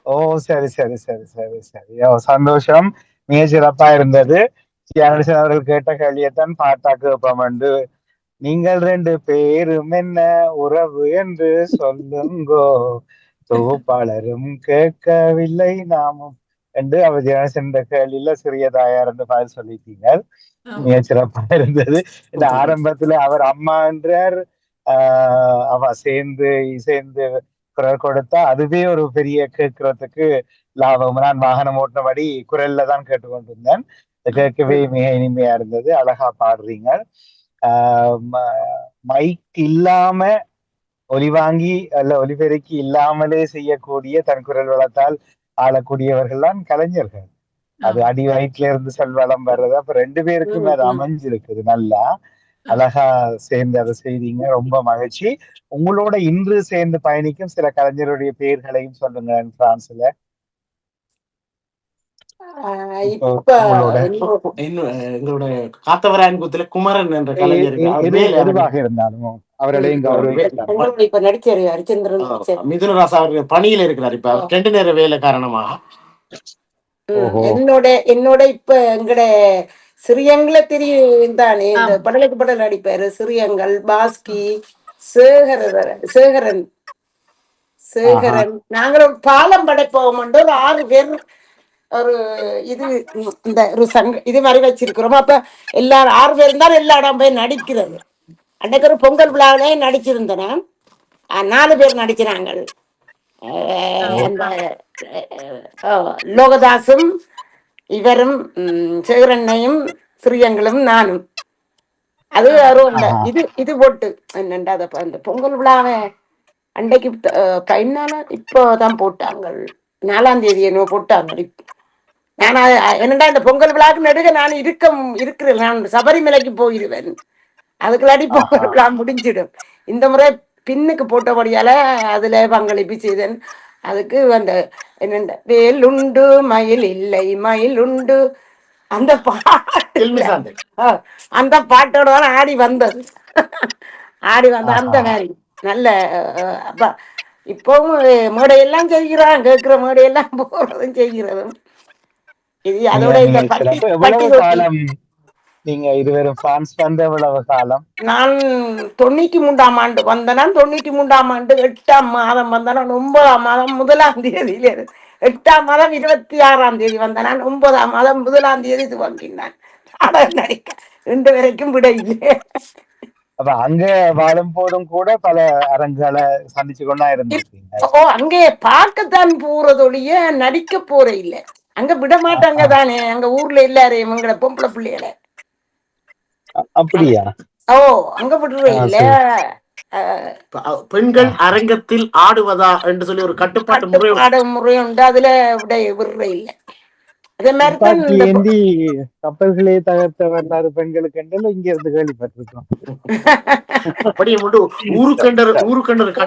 ஓ சரி சரி சரி சரி சரி. ஓ சந்தோஷம். மிக சிறப்பா இருந்தது. அவர்கள் கேட்ட கேள்வியைத்தான் பாட்டாக்கு வைப்போம் என்று நீங்கள் 2 பேரும் என்ன உறவு என்று சொல்லுங்கோ, தொகுப்பாளரும் கேட்கவில்லை நாமும் என்று அவர் சென்ற கேள்வியில சிறியதாயார் என்று பதில் சொல்லிட்டீங்க. மிக சிறப்பாக இருந்தது. இந்த ஆரம்பத்துல அவர் அம்மா என்றார், அவ சேர்ந்து இசைந்து குரல் கொடுத்தா அதுவே ஒரு பெரிய கேட்கறதுக்கு லாபம். நான் வாகனம் ஓட்டினபடி குரல்ல தான் கேட்டுக்கொண்டிருந்தேன். கேட்கவே மிக இனிமையா இருந்தது. அழகா பாடுறீங்க. மைக் இல்லாம ஒலிவாங்கி அல்ல ஒலிபெருக்கி இல்லாமலே செய்யக்கூடிய தன் குரல் வளத்தால் ஆளக்கூடியவர்கள் தான் கலைஞர்கள். அது அடி வயிற்றுல இருந்து செல்வளம் வர்றது. அப்ப 2 பேருக்குமே அது அமைஞ்சிருக்குது. நல்லா அழகா சேர்ந்து அதை செய்தீங்க. ரொம்ப மகிழ்ச்சி. உங்களோட இன்று சேர்ந்து பயணிக்கும் சில கலைஞருடைய பெயர்களையும் சொல்லுங்க. பிரான்ஸ்ல இப்ப எங்களோட காத்தவராயன்குத்துல குமரன் என்ற கலைஞர் எதுவாக இருந்தாலும் அவர்களையும் கௌரவிக்கலாம். இப்ப நடிச்சாரு ஹரிச்சந்திரன், மிதுனராசா அவர்கள் பணியில இருக்கிறார். இப்ப 2 நேர வேலை காரணமாக என்னோட இப்ப எங்கட சிறியங்கள தெரியும் தானே, இந்த படலுக்கு படல் அடிப்பாரு சிறியங்கள், பாஸ்கி, சேகரன் நாங்களும் பாலம் படைப்போம் ஒரு 6 பேர் ஒரு இது இந்த ஒரு இது மாதிரி வச்சிருக்கிறோம். அப்ப எல்லாரும் 6 பேரும் தான் எல்லா இடம் போய் நடிக்கிறது. அன்னைக்கு ஒரு பொங்கல் விழாவிலே நடிச்சிருந்தேன். 4 பேர் நடிக்கிறாங்க. அந்த லோகதாசும் இவரும் சேகரண்ணையும் சிறியங்களும் நானும். அது இது போட்டு என்னண்டா அந்த பொங்கல் விழாவை அன்றைக்கு பையனால இப்போதான் போட்டாங்க. 4ஆம் தேதி என்ன போட்டாங்க. நான் என்னடா இந்த பொங்கல் விழாக்கு நடுக நான் இருக்கிறேன். நான் சபரிமலைக்கு போயிடுவேன். அதுக்குள்ளாடி பொங்கல் விழா முடிஞ்சிடும். இந்த முறை பின்னுக்கு போட்டபடியால அதுல பங்களிப்பு செய்தேன். அதுக்கு அந்த என்னண்ட வேலுண்டு மயில் இல்லை மயில் உண்டு அந்த பாட்டு, அந்த பாட்டோட தான் ஆடி வந்தது. அந்த மாதிரி நல்ல அப்ப இப்பவும் மேடையெல்லாம் செய்கிறான், கேட்கிற மேடையெல்லாம் போறதும் செய்கிறதும். இது அதோட இந்த நீங்க இருவரும் பிரான்ஸ் வந்த எவ்வளவு காலம்? நான் 93ஆம் ஆண்டு வந்தேன். 93ஆம் ஆண்டு 8ஆம் மாதம் வந்தேன். 9ஆம் மாதம் 1ஆம் தேதியில 8ஆம் மாதம் 26ஆம் தேதி வந்தேன். 9ஆம் மாதம் 1ஆம் தேதி துவங்கினான் நாடகம் நடிக்க. 2 வரைக்கும் விட இல்லை. அப்ப அங்க வாழும் போதும் கூட பல அரங்குகளை சந்திச்சு கொண்டா இருந்திருக்கீங்க. அங்கே பார்க்கத்தான் போறதொழிய நடிக்க போற இல்லை. அங்க விட மாட்டாங்க தானே, அங்க ஊர்ல எல்லாரையும் எங்களை பொம்பளை பிள்ளைகளை. அப்படியா? அங்க விடுற இல்ல. பெண்கள் அரங்கத்தில் ஆடுவதா என்று சொல்லி ஒரு கட்டுப்பாடு முறை உண்டு. அதுல விடுற இல்ல. அதே மாதிரி கப்பல்களே தகர்த்த வரலாறு பெண்களுக்கு என்றாலும் இங்க இருந்து கேள்விப்பட்டிருக்கோம். அப்படியே ஊருக்கண்டர்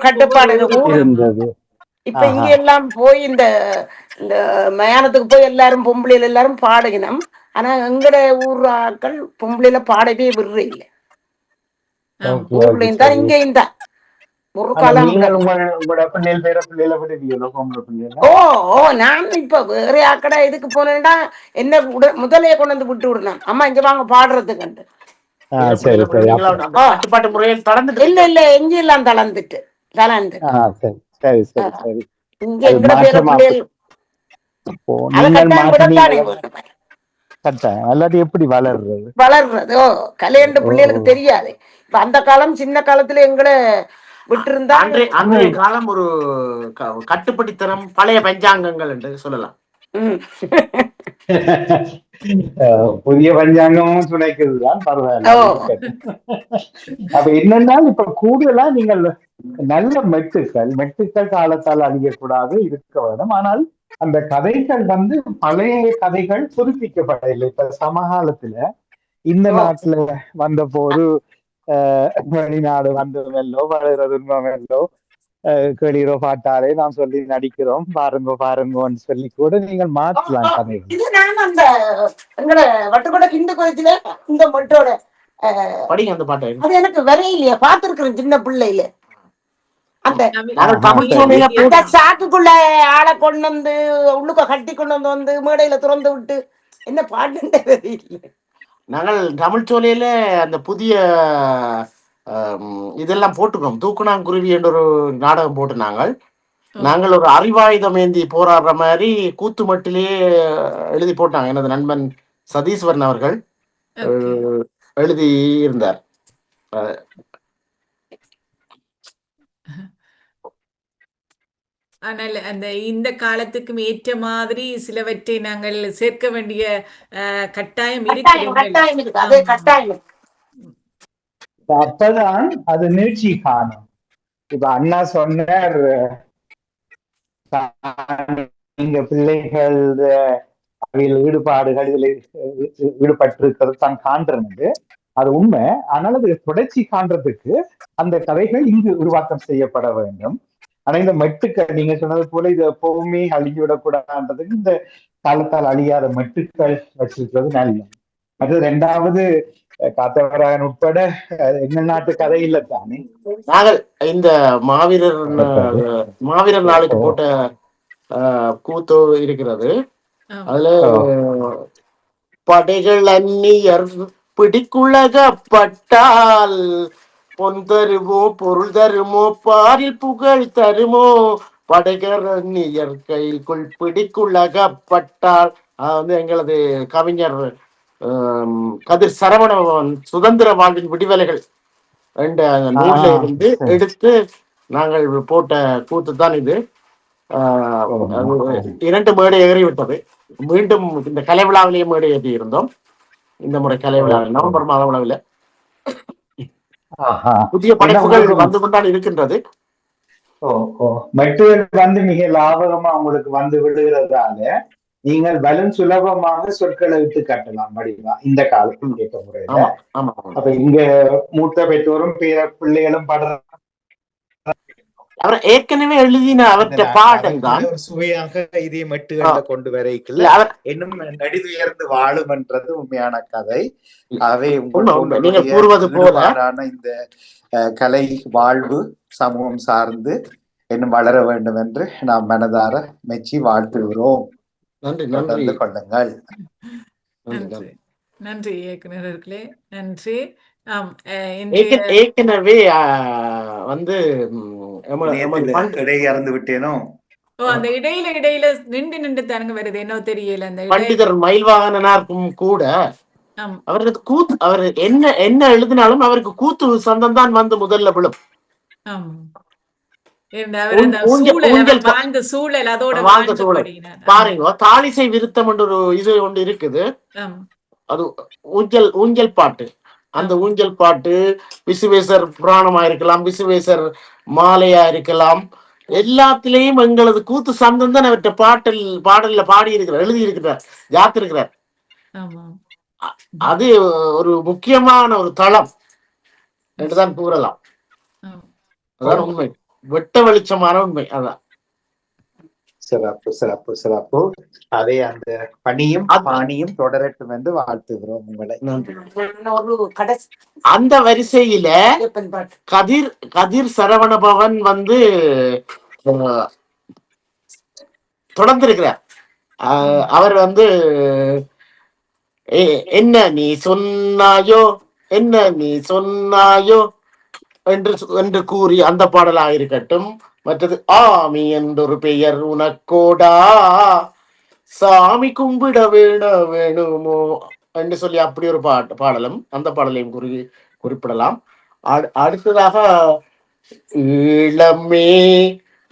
கட்டுப்பாடு இருந்தது. இப்ப இங்க எல்லாம் போய் இந்த மயானத்துக்கு போய் எல்லாரும் பொம்பளையில எல்லாரும் பாடுகினோம். ஆனா எங்கட ஊர் ஆட்கள் பொம்பளையில பாடவே விடுற இல்ல. ஊர்லயும் தான் இங்கேயும் தான் ஒரு காலம். நான் இப்ப வேற ஆக்கடா இதுக்கு போனேன்டா என்ன முதலே கொண்டு வந்து விட்டு விடணும். அம்மா இங்க வாங்க பாடுறதுக்கு கட்டுப்பாட்டு முறையில் தளர்ந்து இல்ல எங்க எல்லாம் தளர்ந்துட்டு இங்க எங்கட பேர பிள்ளைகள் எப்படி வளர்றது கல்யாண்டு பிள்ளைகளுக்கு தெரியாது. இப்ப அந்த காலம் சின்ன காலத்துல எங்களை விட்டு இருந்தா அன்றைய காலம் ஒரு கட்டுப்படித்தனம், பழைய பஞ்சாங்கங்கள் என்று சொல்லலாம். புதிய பஞ்சாங்கமும் துணைக்குதுதான், பரவாயில்ல. அப்ப என்னன்னா இப்ப கூடுதலா நீங்கள் நல்ல மெட்டுக்கள் காலத்தால் அழியக்கூடாது இருக்க வேண்டும். ஆனால் அந்த கதைகள் பழைய கதைகள் புதுப்பிக்கப்படவில்லை. இப்ப சமகாலத்துல இந்த நாட்டுல வந்த போது வெளிநாடு வந்ததுமெல்லோ வளர்றதுமெல்லோ கேளீரோ பாட்டாலே நாம் சொல்லி நடிக்கிறோம், பாருங்கன்னு சொல்லி கூட நீங்கள் மாற்றலாம் கதைகள். இது நான் அந்த எங்கட வட்டுக்கோட கிண்டு கோயத்துல இந்த மட்டோட படிங்க அந்த பாட்டை. அது எனக்கு வரையிலையா பார்த்திருக்கிறேன் சின்ன பிள்ளையில. அந்த சாக்குக்குள்ள ஆளை கொண்டு வந்து உள்ளுக்க கட்டி கொண்டு வந்து மேடையில திறந்து விட்டு என்ன பாட்டுன்னு தெரியல. நாங்கள் தமிழ் சோலையில அந்த புதிய இதெல்லாம் போட்டுக்கோம். தூக்குனாங்குருவி என்ற ஒரு நாடகம் போட்டு நாங்கள் ஒரு அறிவாயுதம் ஏந்தி போராடுற மாதிரி கூத்து மட்டிலேயே எழுதி போட்டாங்க. எனது நண்பன் சதீஸ்வரன் அவர்கள் எழுதி இருந்தார். ஆனால் அந்த இந்த காலத்துக்கும் ஏற்ற மாதிரி சிலவற்றை நாங்கள் சேர்க்க வேண்டிய கட்டாயம் அப்பதான் அது நீட்சி காணும். இப்ப அண்ணா சொன்னார், நீங்க பிள்ளைகள் ஈடுபாடுகள் இதுல ஈடுபட்டிருக்கிறது தான் காண்றது, அது உண்மை. ஆனால் அது தொடர்ச்சி காண்றதுக்கு அந்த கதைகள் இங்கு உருவாக்கம் செய்யப்பட வேண்டும். ஆனா இந்த மெட்டுக்கள் நீங்க சொன்னது போல இது எப்பவுமே அழிஞ்சு விடக்கூடாதுன்றதுக்கு இந்த காலத்தால் அழியாத மெட்டுக்கள் வச்சிருக்கிறது நல்ல. அது ரெண்டாவது காத்தவராயன் உட்பட எங்கள் நாட்டு கதை இல்ல தானே. நாங்கள் இந்த மாவீரர் நாளுக்கு போட்ட கூத்து இருக்கிறது. அதுல படைகள் அந்நியர் பிடிக்குலகப்பட்டால் பொன் தருமோ பொருள் தருமோ பாரில் புகழ் தருமோ படைகள் அந்நியர் கைக்குள் பிடிக்குலகப்பட்டால் எங்களது கவிஞர் கதிர் சரவணன் சுதந்திர வாழ்வின் விடுதலைகள் என்ற நூல்ல இருந்து எடுத்து நாங்கள் போட்ட கூத்து தான் இது. 2 மேடை ஏறிவிட்டது. மீண்டும் இந்த கலை விழாவிலேயே மேடை ஏற்றி இருந்தோம். இந்த முறை கலை விழா நவம்பர் மாத விழாவில் புதிய படைப்புகள் வந்து கொண்டால் இருக்கின்றது. மெட்டுகள் வந்து மிக லாபகமா உங்களுக்கு வந்து விடுகிறதால நீங்கள் பலன் சுலபமாக சொற்களை விட்டு காட்டலாம் வடிவா இந்த காலத்தில் கேட்ட முறையில. அப்ப இங்க மூத்த பெற்றோரும் பிள்ளைகளும் படுற அவர் ஏற்கனவே எழுதின அவற்றை பாடல் தான் சுவையாக இதே மெட்டுகளை கொண்டு வரைக்கல இன்னும் நடிதுயர்ந்து வாழும் என்றது உண்மையான கதை. அவை நீங்க கூறுவது போல இந்த கலை வாழ்வு சமூகம் சார்ந்து இன்னும் வளர வேண்டும் என்று நாம் மனதார மெச்சி வாழ்த்துகிறோம். நன்றி கொள்ளுங்கள். நன்றி இயக்குநர்களே, நன்றி. ஏற்கனவே வந்து இறந்து விட்டேனோ அந்த இடையில நின்று தானுங்க வருது என்ன தெரியல. அந்த பண்டிதர் மயில்வாகனாருக்கும் கூட அவருக்கு கூத்து அவர் என்ன எழுதினாலும் அவருக்கு கூத்து சந்தம் தான் வந்து முதல்ல விழும். பாருங்க, தாளிசை விருத்தம் என்ற ஒரு இது ஒன்று இருக்குது. அது ஊஞ்சல் பாட்டு. அந்த ஊஞ்சல் பாட்டு விசுவேசர் புராணமா இருக்கலாம், விசுவேசர் மாலையா இருக்கலாம், எல்லாத்திலையும் எங்களது கூத்து சந்தம் தான் அவற்றை பாடல்ல பாடி இருக்கிறார், எழுதி இருக்கிறார், ஜாத்திருக்கிறார். அது ஒரு முக்கியமான ஒரு தளம் என்றுதான் கூறலாம். அதான் உண்மை, வெட்ட வெளிச்சமான உண்மை. அதான் சிறப்பு சிறப்பு சிறப்பு. அதே அந்த பணியும் பாணியும் தொடரட்டும் என்று வாழ்த்துகிறோம் உங்களை. அந்த வரிசையில கதிர் சரவணபவன் வந்து தொடர்ந்திருக்கிறார். அவர் வந்து என்ன நீ சொன்னாயோ என்ன நீ சொன்னாயோ என்று கூறி அந்த பாடலாக இருக்கட்டும். மற்றது ஆமி என்றொரு பெயர் உனக்கோடா, சாமி கும்பிட வேணுமோ என்று சொல்லி அப்படி ஒரு பாடலும், அந்த பாடலையும் குறிப்பிடலாம். அடுத்ததாக ஈழமே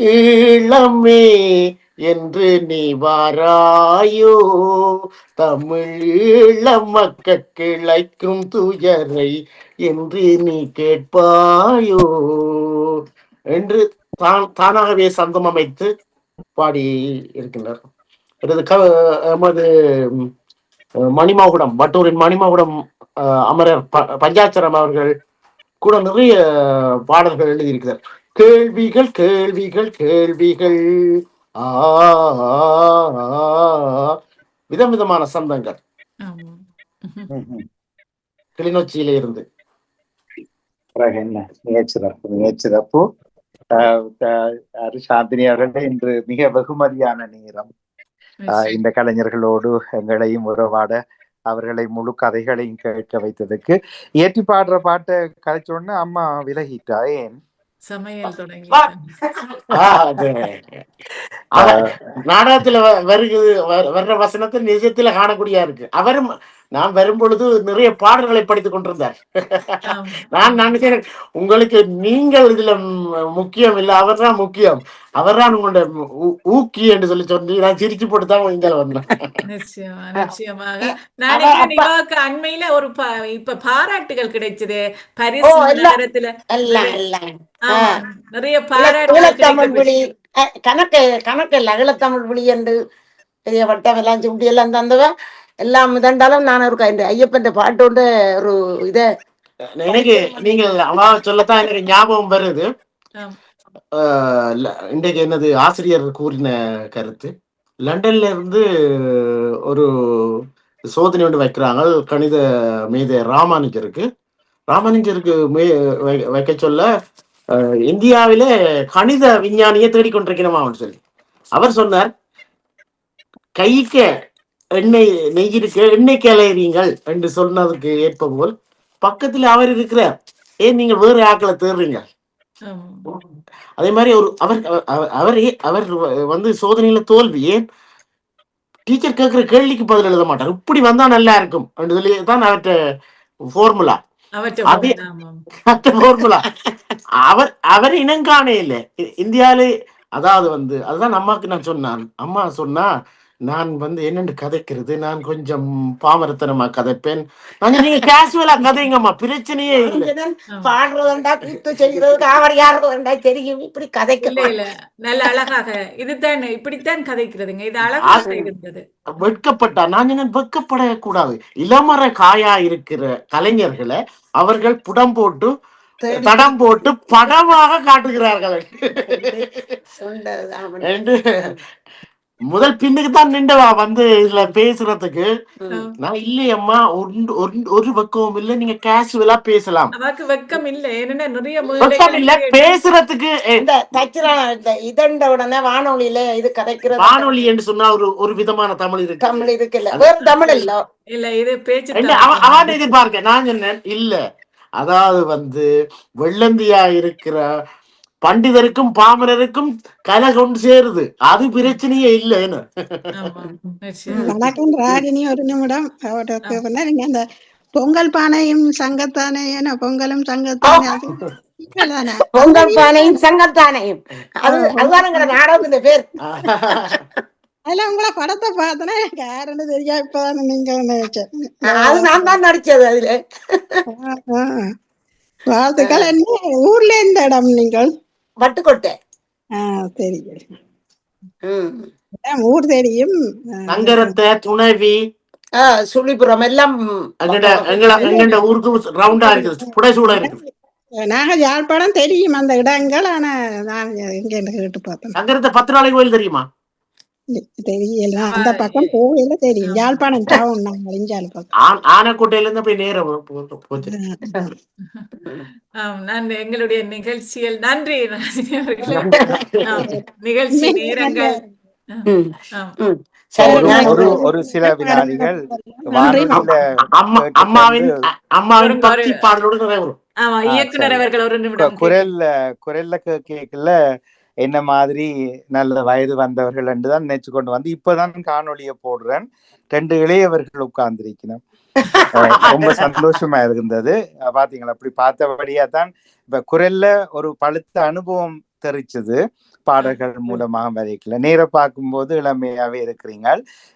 ஈழமே என்று நீ வாராயோ, தமிழ் ஈழ மக்கள் கிளைக்கும் துயரை என்று நீ கேட்பாயோ என்று தானாகவே சந்தம் அமைத்து பாடி இருக்கின்றார். எமது மணிமகுடம், வட்டூரின் மணிமகுடம் அமரர் பஞ்சாட்சரம் அவர்கள் கூட நிறைய பாடல்கள் எழுதியிருக்கிறார். கேள்விகள் கேள்விகள் கேள்விகள், விதம் விதமான சந்தங்கள் கிளிநொச்சியில இருந்து. மிகச்சிறப்பு. சாந்தினி அவர்களே, இன்று மிக வெகுமதியான நேரம். இந்த கலைஞர்களோடு எங்களையும் உறவாட அவர்களை முழு கதைகளையும் கேட்க வைத்ததுக்கு. இயற்றி பாடுற பாட்டை கழிச்ச உடனே அம்மா விலகிட்டா. ஏன்? சமையல் தொடங்கி நாடகத்துல வர்ற வசனத்தை நிஜத்துல காணக்கூடியா இருக்கு. அவரும் நான் வரும்பொழுது நிறைய பாடல்களை படித்துக் கொண்டிருந்தார். நான் நினைக்கிறேன் உங்களுக்கு நீங்கள் இதுல முக்கியம் இல்ல, அவர் தான் முக்கியம், அவர் தான் உங்களோட ஊக்கி என்று சொல்லி நான் சிரிச்சு போட்டுதான் இங்க வந்தேன். நிச்சயமாக நிவாக்கு அண்மையில ஒரு இப்ப பாராட்டுகள் கிடைச்சது பரிசு நகரத்துல நிறைய பாராட்டு கணக்கு இல்ல ஈழத்தமிழ் விழி என்று பெரிய வட்டம் எல்லாம் சுண்டி எல்லாம் தந்தவ எல்லாம் இதண்டாலும் நான் ஒரு ஐயப்பன் பாட்டு உண்டு ஒரு இத எனக்கு நீங்கள் அவா சொல்லத்தான் எனக்கு ஞாபகம் வருது. இன்றைக்கு என்னது ஆசிரியர் கூறின கருத்து, லண்டன்ல இருந்து ஒரு சோதனை ஒன்று வைக்கிறாங்க கணித மேதை ராமானுஜருக்கு வைக்க சொல்ல இந்தியாவிலே கணித விஞ்ஞானியை தேடிக்கொண்டிருக்கணுமா அவன் சொல்லி அவர் சொன்னார், கைக்க நெய் இருக்க எண்ணெய் கிளையறீங்கள் என்று சொன்னதுக்கு ஏற்ப போல் பக்கத்துல அவர் இருக்கிறார், ஏன் நீங்க வேறு ஆக்களை தேடுறீங்க. அதே மாதிரி ஒரு அவர் வந்து சோதனையில தோல்வி, ஏன் டீச்சர் கேட்கிற கேள்விக்கு பதில் எழுத மாட்டார், இப்படி வந்தா நல்லா இருக்கும் என்று சொல்லி தான் அவற்ற ஃபார்முலா. அவர் இனங்காணே இல்லை இந்தியாவிலே. அதாவது வந்து அதுதான் அம்மாக்கு நான் சொன்னான், அம்மா சொன்னா நான் வந்து என்னென்று கதைக்கிறது, நான் கொஞ்சம் பாமரத்தனமா கதைப்பேன், நீங்க கேசுவலா கதைங்கம்மா, பிரச்சனையே இல்லை, பாடுறதுண்டா கூத்து செய்யறதுக்கு அவர் யாருடா தெரியும், இப்படி கதைக்க நல்ல அழகாக இதுதான் இப்படித்தான் கதைக்கிறதுங்க, இது அழகாக இருந்தது. வெட்கப்பட்டா நான் என்ன வெட்கப்படக்கூடாது, இளமர காயா இருக்கிற கலைஞர்களை அவர்கள் தடம் போட்டு படமாக காட்டுகிறார்கள் என்று முதல் பின்னுக்கு தான் நின்றவா வந்து இதுல பேசுறதுக்கு. நான் இல்லையம்மா ஒரு பக்கமும் இல்ல, நீங்க கேஷுவலா பேசலாம், வெக்கம் இல்ல, வெக்கம் இல்ல பேசுறதுக்கு. இதண்ட உடனே வானொலியில இது கதைக்கிறது, வானொலி என்று சொன்னா ஒரு விதமான தமிழ் இருக்கு இல்ல, வேறு தமிழ் இல்ல இல்ல, இது பேச்சு அவன் எதிர்பார்க்க. நான் சொன்னேன் இல்ல, அதாவது வந்து வெள்ளந்தியா இருக்கிற பண்டிதருக்கும் பாமரருக்கும் கலை கொண்டு சேருது, அது பிரச்சனையே இல்லைன்னு. வணக்கம் ராகினி, ஒரு நிமிடம் நீங்க அந்த பொங்கல் பானையும் சங்கத்தானே, பொங்கலும் சங்கத்தானே, பொங்கல் பானையும் சங்கத்தானையும் அதுதான் நாடகத்தின் பேர். அதுல உங்களை படத்தை பார்த்தனா எனக்கு யாருன்னு தெரியா, இப்பதான் நீங்க நினைச்சேன், அது நான் தான் நடிச்சது அதுல. வாழ்த்துக்கள். என்ன ஊர்ல எந்த இடம் நீங்கள்? வட்டுக்கோட்டை. தெரியும், ஊர் தெரியும். நங்கரத்தை, துணைவி, சுழிபுரம் எல்லாம் ஊருக்கு ரவுண்டா இருக்குது, புடைசூடா இருக்குது. நாங்க யாழ்ப்பாணம் தெரியும் அந்த இடங்கள், ஆனா நான் எங்க கேட்டு பார்த்தேன். நங்கரத்தை 10 நாளைக்கு கோயில் தெரியுமா? தெரியல, அந்த பக்கம் கோவில தெரியும், யாழ்ப்பாணம் டவுன் பக்கம். ஆனக்கோட்டையில இருந்து போய் நேரம் போச்சு. எங்களுடைய நிகழ்ச்சிகள் நன்றி நிகழ்ச்சி நேரங்கள் ஒரு சில வினாடிகள் அம்மாவின் பக்தி பாடலோடு இயக்குனர் அவர்கள் ஒரு நிமிடம் குரல்ல கேட்கல என்ன மாதிரி நல்ல வயது வந்தவர்கள் என்றுதான் நினைச்சு கொண்டு வந்து இப்பதான் காணொலிய போடுறேன். 2 இளையவர்கள் உட்கார்ந்திருக்கணும், ரொம்ப சந்தோஷமா இருந்தது. பாத்தீங்களா, அப்படி பார்த்தபடியா தான் இப்ப குரல்ல ஒரு பழுத்த அனுபவம் தெரிச்சது, பாடல்கள் மூலமாக வரைக்கல. நேர பார்க்கும்போது இளமையாவே இருக்கிறீங்க.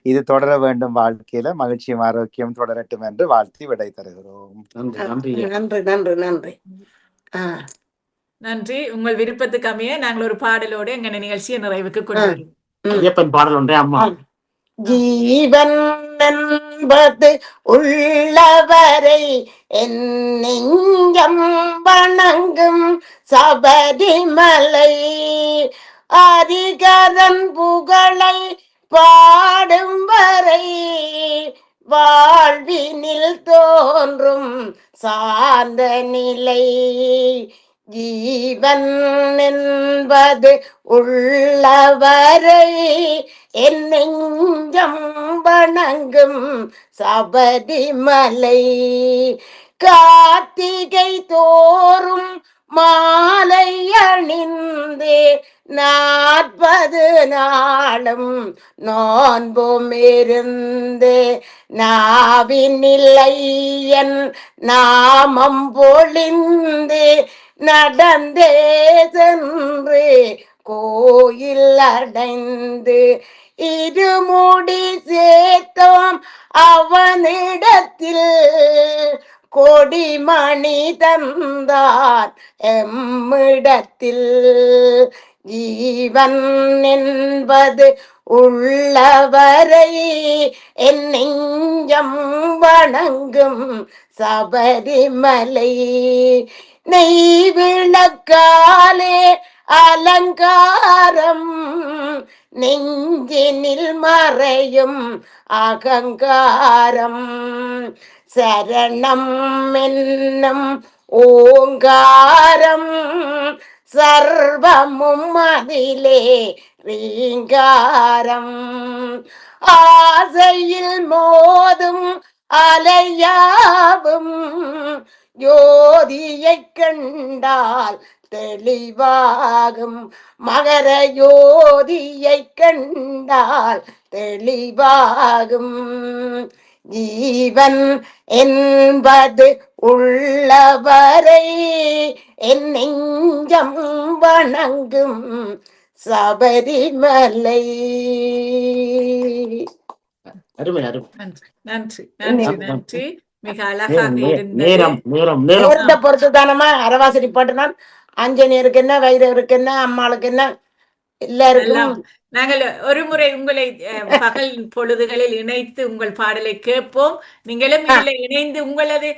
இது தொடர வேண்டும், வாழ்க்கையில மகிழ்ச்சியும் ஆரோக்கியம் தொடரட்டும் என்று வாழ்த்தி விடை தருகிறோம். நன்றி நன்றி நன்றி நன்றி. நன்றி. உங்கள் விருப்பத்துக்கு அமைய நாங்கள் ஒரு பாடலோடு எங்க நிகழ்ச்சியை நிறைவுக்கு கொண்டு வருவோம். பாடல் ஒன்றே அம்மா. ஜீவன் என்பது உள்ளவரை என் நெஞ்சம் வணங்கும் சபரிமலை, அரிகரன் புகழை பாடும் வரை வாழ்வினில் தோன்றும் சார்ந்த நிலை. ஜீவன் என்பது உள்ளவரை என் நெஞ்சம் வணங்கும் சபரிமலை. கார்த்திகை தோறும் மாலை அணிந்தே 40 நாளும் நோன்பும் இருந்து நாவினில்லையன் நாமம் பொழிந்து நடந்தே சென்று கோயில் அடைந்து இருமுடி சேர்த்தோம் அவனிடத்தில் கொடிமணி தந்தார் எம்மிடத்தில். ஜீவன் என்பது உள்ளவரை என் நெஞ்சம் வணங்கும் சபரிமலை. நெய் விளக்காலே அலங்காரம் நெஞ்சினில் மறையும் அகங்காரம். சரணம் என்னும் ஓங்காரம் சர்வமும் அதிலே ரீங்காரம். ஆசையில் மோதும் அலையாவும் ஜோதியை கண்டால் தெளிவாகும். மகர ஜோதியை கண்டால் தெளிவாகும். ஜீவன் என்பது உள்ளவரை என் நெஞ்சம் வணங்கும் சபரிமலை. அருமை அருமை. நன்றி நன்றி நன்றி. மிக அழகாக இருந்தது. நேரத்தை பொறுத்து தானமா அரவாசரி பாட்டுனால் ஆஞ்சநேயருக்கு என்ன, வைரவருக்கு என்ன, அம்மாளுக்கு என்ன, எல்லாருக்கும். நாங்கள் ஒரு முறை உங்களை பகல் பொழுதுகளில் இணைத்து உங்கள் பாடலை கேட்போம். நீங்களும் இதில் இணைந்து உங்களது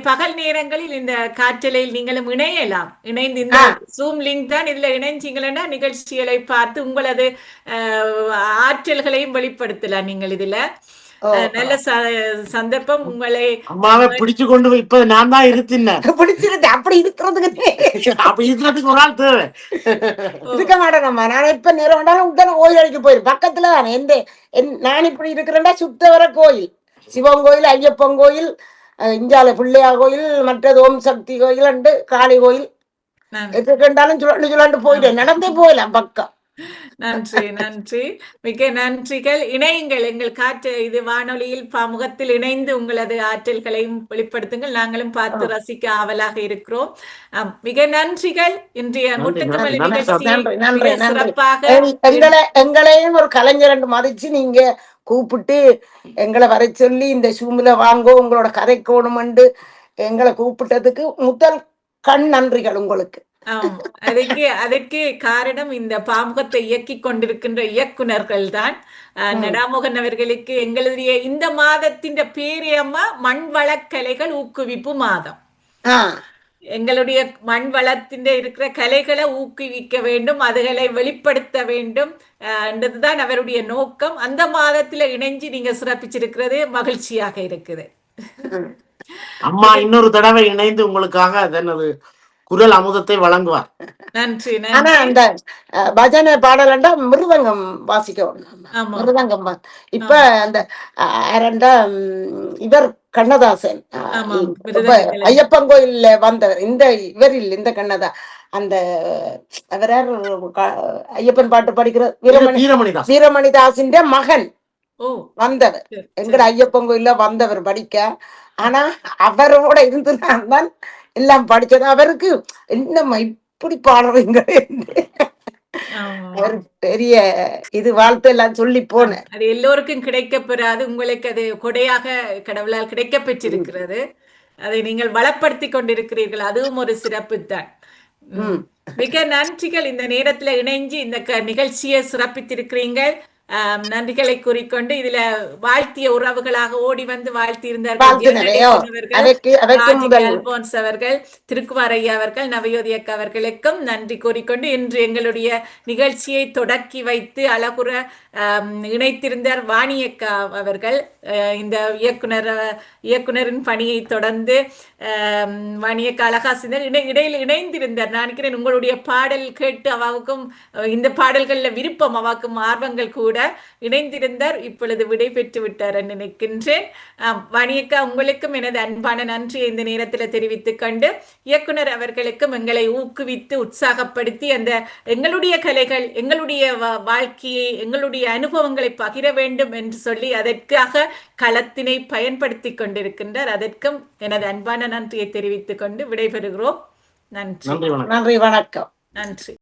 பகல் நேரங்களில் இந்த காற்றலையில் நீங்களும் இணையலாம். இணைந்து இந்த ஜூம் லிங்க் தான் இதுல இணைஞ்சிங்களா நிகழ்ச்சிகளை பார்த்து உங்களது ஆற்றல்களையும் வெளிப்படுத்தலாம். நீங்கள் இதுல நல்ல சந்தர்ப்பம். உங்களை அம்மாவை பிடிச்சு கொண்டு போய் இப்ப நான் தான் இருத்தினேன். பிடிச்சிருக்கு. அப்படி இருக்கிறதுக்கு அப்படி இருக்கிறதுக்கு ஒரு ஆள் தேவை. இருக்க மாட்டேங்கம்மா. நான் இப்ப நேரம் வேண்டாலும் உடனே ஓய்வு அடிக்க போயிரு பக்கத்துல தானே. நான் இப்படி இருக்கிறேன்டா சுத்தவர கோயில், சிவன் கோயில், ஐயப்பன் கோயில், இஞ்சால பிள்ளையார் கோயில், மற்றது ஓம் சக்தி கோயில் அண்டு காளி கோயில் எதுக்குண்டாலும் சொல்லாண்டு போயிட்டேன். நடந்தே போயிடலாம் பக்கம். நன்றி நன்றி. மிக நன்றிகள். இணையுங்கள் எங்கள் காற்று இது வானொலியில் முகத்தில் இணைந்து உங்களது ஆற்றல்களையும் வெளிப்படுத்துங்கள். நாங்களும் பார்த்து ரசிக்க ஆவலாக இருக்கிறோம். மிக நன்றிகள். இன்றைய முட்டத்தமிழ் நிகழ்ச்சி சிறப்பாக எங்களையும் ஒரு கலைஞர் என்று மதிச்சு நீங்க கூப்பிட்டு எங்களை வர சொல்லி இந்த ஷூமில வாங்கோ உங்களோட கதைக்கோணுமெண்டு எங்களை கூப்பிட்டதுக்கு முதல் கண் நன்றிகள் உங்களுக்கு. அதற்கு காரணம் இந்த பாமுகத்தை இயக்கி கொண்டிருக்கின்ற இயக்குனர்கள் தான். நடாமோகன் அவர்களுக்கு எங்களுடைய இந்த மாதத்தின் பேரியம்மா மண்வளக்கலைகள் ஊக்குவிப்பு மாதம். எங்களுடைய மண் வளத்தின் இருக்கிற கலைகளை ஊக்குவிக்க வேண்டும், அதுகளை வெளிப்படுத்த வேண்டும் என்றதுதான் அவருடைய நோக்கம். அந்த மாதத்துல இணைஞ்சு நீங்க சிறப்பிச்சிருக்கிறது மகிழ்ச்சியாக இருக்குது. அம்மா இன்னொரு தடவை இணைந்து உங்களுக்காக அதனது குரல் அமுதத்தை வழங்குவார். நன்றி. ஆனா அந்த பஜனை பாடலண்டா மிருதங்கம் வாசிக்கணும். மிருதங்கம் இப்ப அந்த இவர் கண்ணதாசன் ஐயப்பன் கோயில்ல வந்தவர். இந்த கண்ணதா அந்த அவர் ஐயப்பன் பாட்டு படிக்கிற வீரமணிதாசின் மகன் வந்தவர். எங்கட ஐயப்பன் கோயில்ல வந்தவர் படிக்க. ஆனா அவரோட இருந்து நான் தான் எல்லாம் படிச்சது. அவருக்கு என்னம்மா இப்படி பாடுறீங்க அவர் பெரிய இது வாழ்த்து எல்லாம் சொல்லி போன. அது எல்லோருக்கும் கிடைக்க பெறாது. உங்களுக்கு அது கொடையாக கடவுளால் கிடைக்க பெற்றிருக்கிறது. அதை நீங்கள் வளப்படுத்தி கொண்டிருக்கிறீர்கள். அதுவும் ஒரு சிறப்பு தான். மிக நன்றிகள். இந்த நேரத்துல இணைஞ்சு இந்த நிகழ்ச்சியை சிறப்பித்திருக்கிறீங்கள். நன்றிகளை கூறிக்கொண்டு இதுல வாழ்த்திய உறவுகளாக ஓடி வந்து வாழ்த்தி இருந்தார்கள் அல்போன்ஸ் அவர்கள், திருக்குவாரையா அவர்கள், நவயோதியக்கா அவர்களுக்கும் நன்றி கூறிக்கொண்டு இன்று எங்களுடைய நிகழ்ச்சியை தொடக்கி வைத்து அழகுற இணைத்திருந்தார் வாணியக்கா அவர்கள். இந்த இயக்குனரின் பணியை தொடர்ந்து வாணியக்கா அழகாசிந்தர் இடையில் இணைந்திருந்தார். நான் நினைக்கிறேன் உங்களுடைய பாடல் கேட்டு அவாவுக்கும் இந்த பாடல்கள்ல விருப்பம், அவாவுக்கும் ஆர்வங்கள் கூட. எங்களோட இணைந்திருந்தார். இப்பொழுது விடை பெற்று விட்டார் என்று நினைக்கின்றேன். வாணியக்கா, உங்களுக்கும் எனது அன்பான நன்றியை இந்த நேரத்தில் தெரிவித்துக் கொண்டு, இயக்குனர் அவர்களுக்கும் எங்களை ஊக்குவித்து உற்சாகப்படுத்தி அந்த எங்களுடைய கலைகள், எங்களுடைய வாழ்க்கையை, எங்களுடைய அனுபவங்களை பகிர வேண்டும் என்று சொல்லி அதற்காக களத்தினை பயன்படுத்தி கொண்டிருக்கின்றார். அதற்கும் எனது அன்பான நன்றியை தெரிவித்துக் கொண்டு விடைபெறுகிறோம். நன்றி. நன்றி, வணக்கம். நன்றி.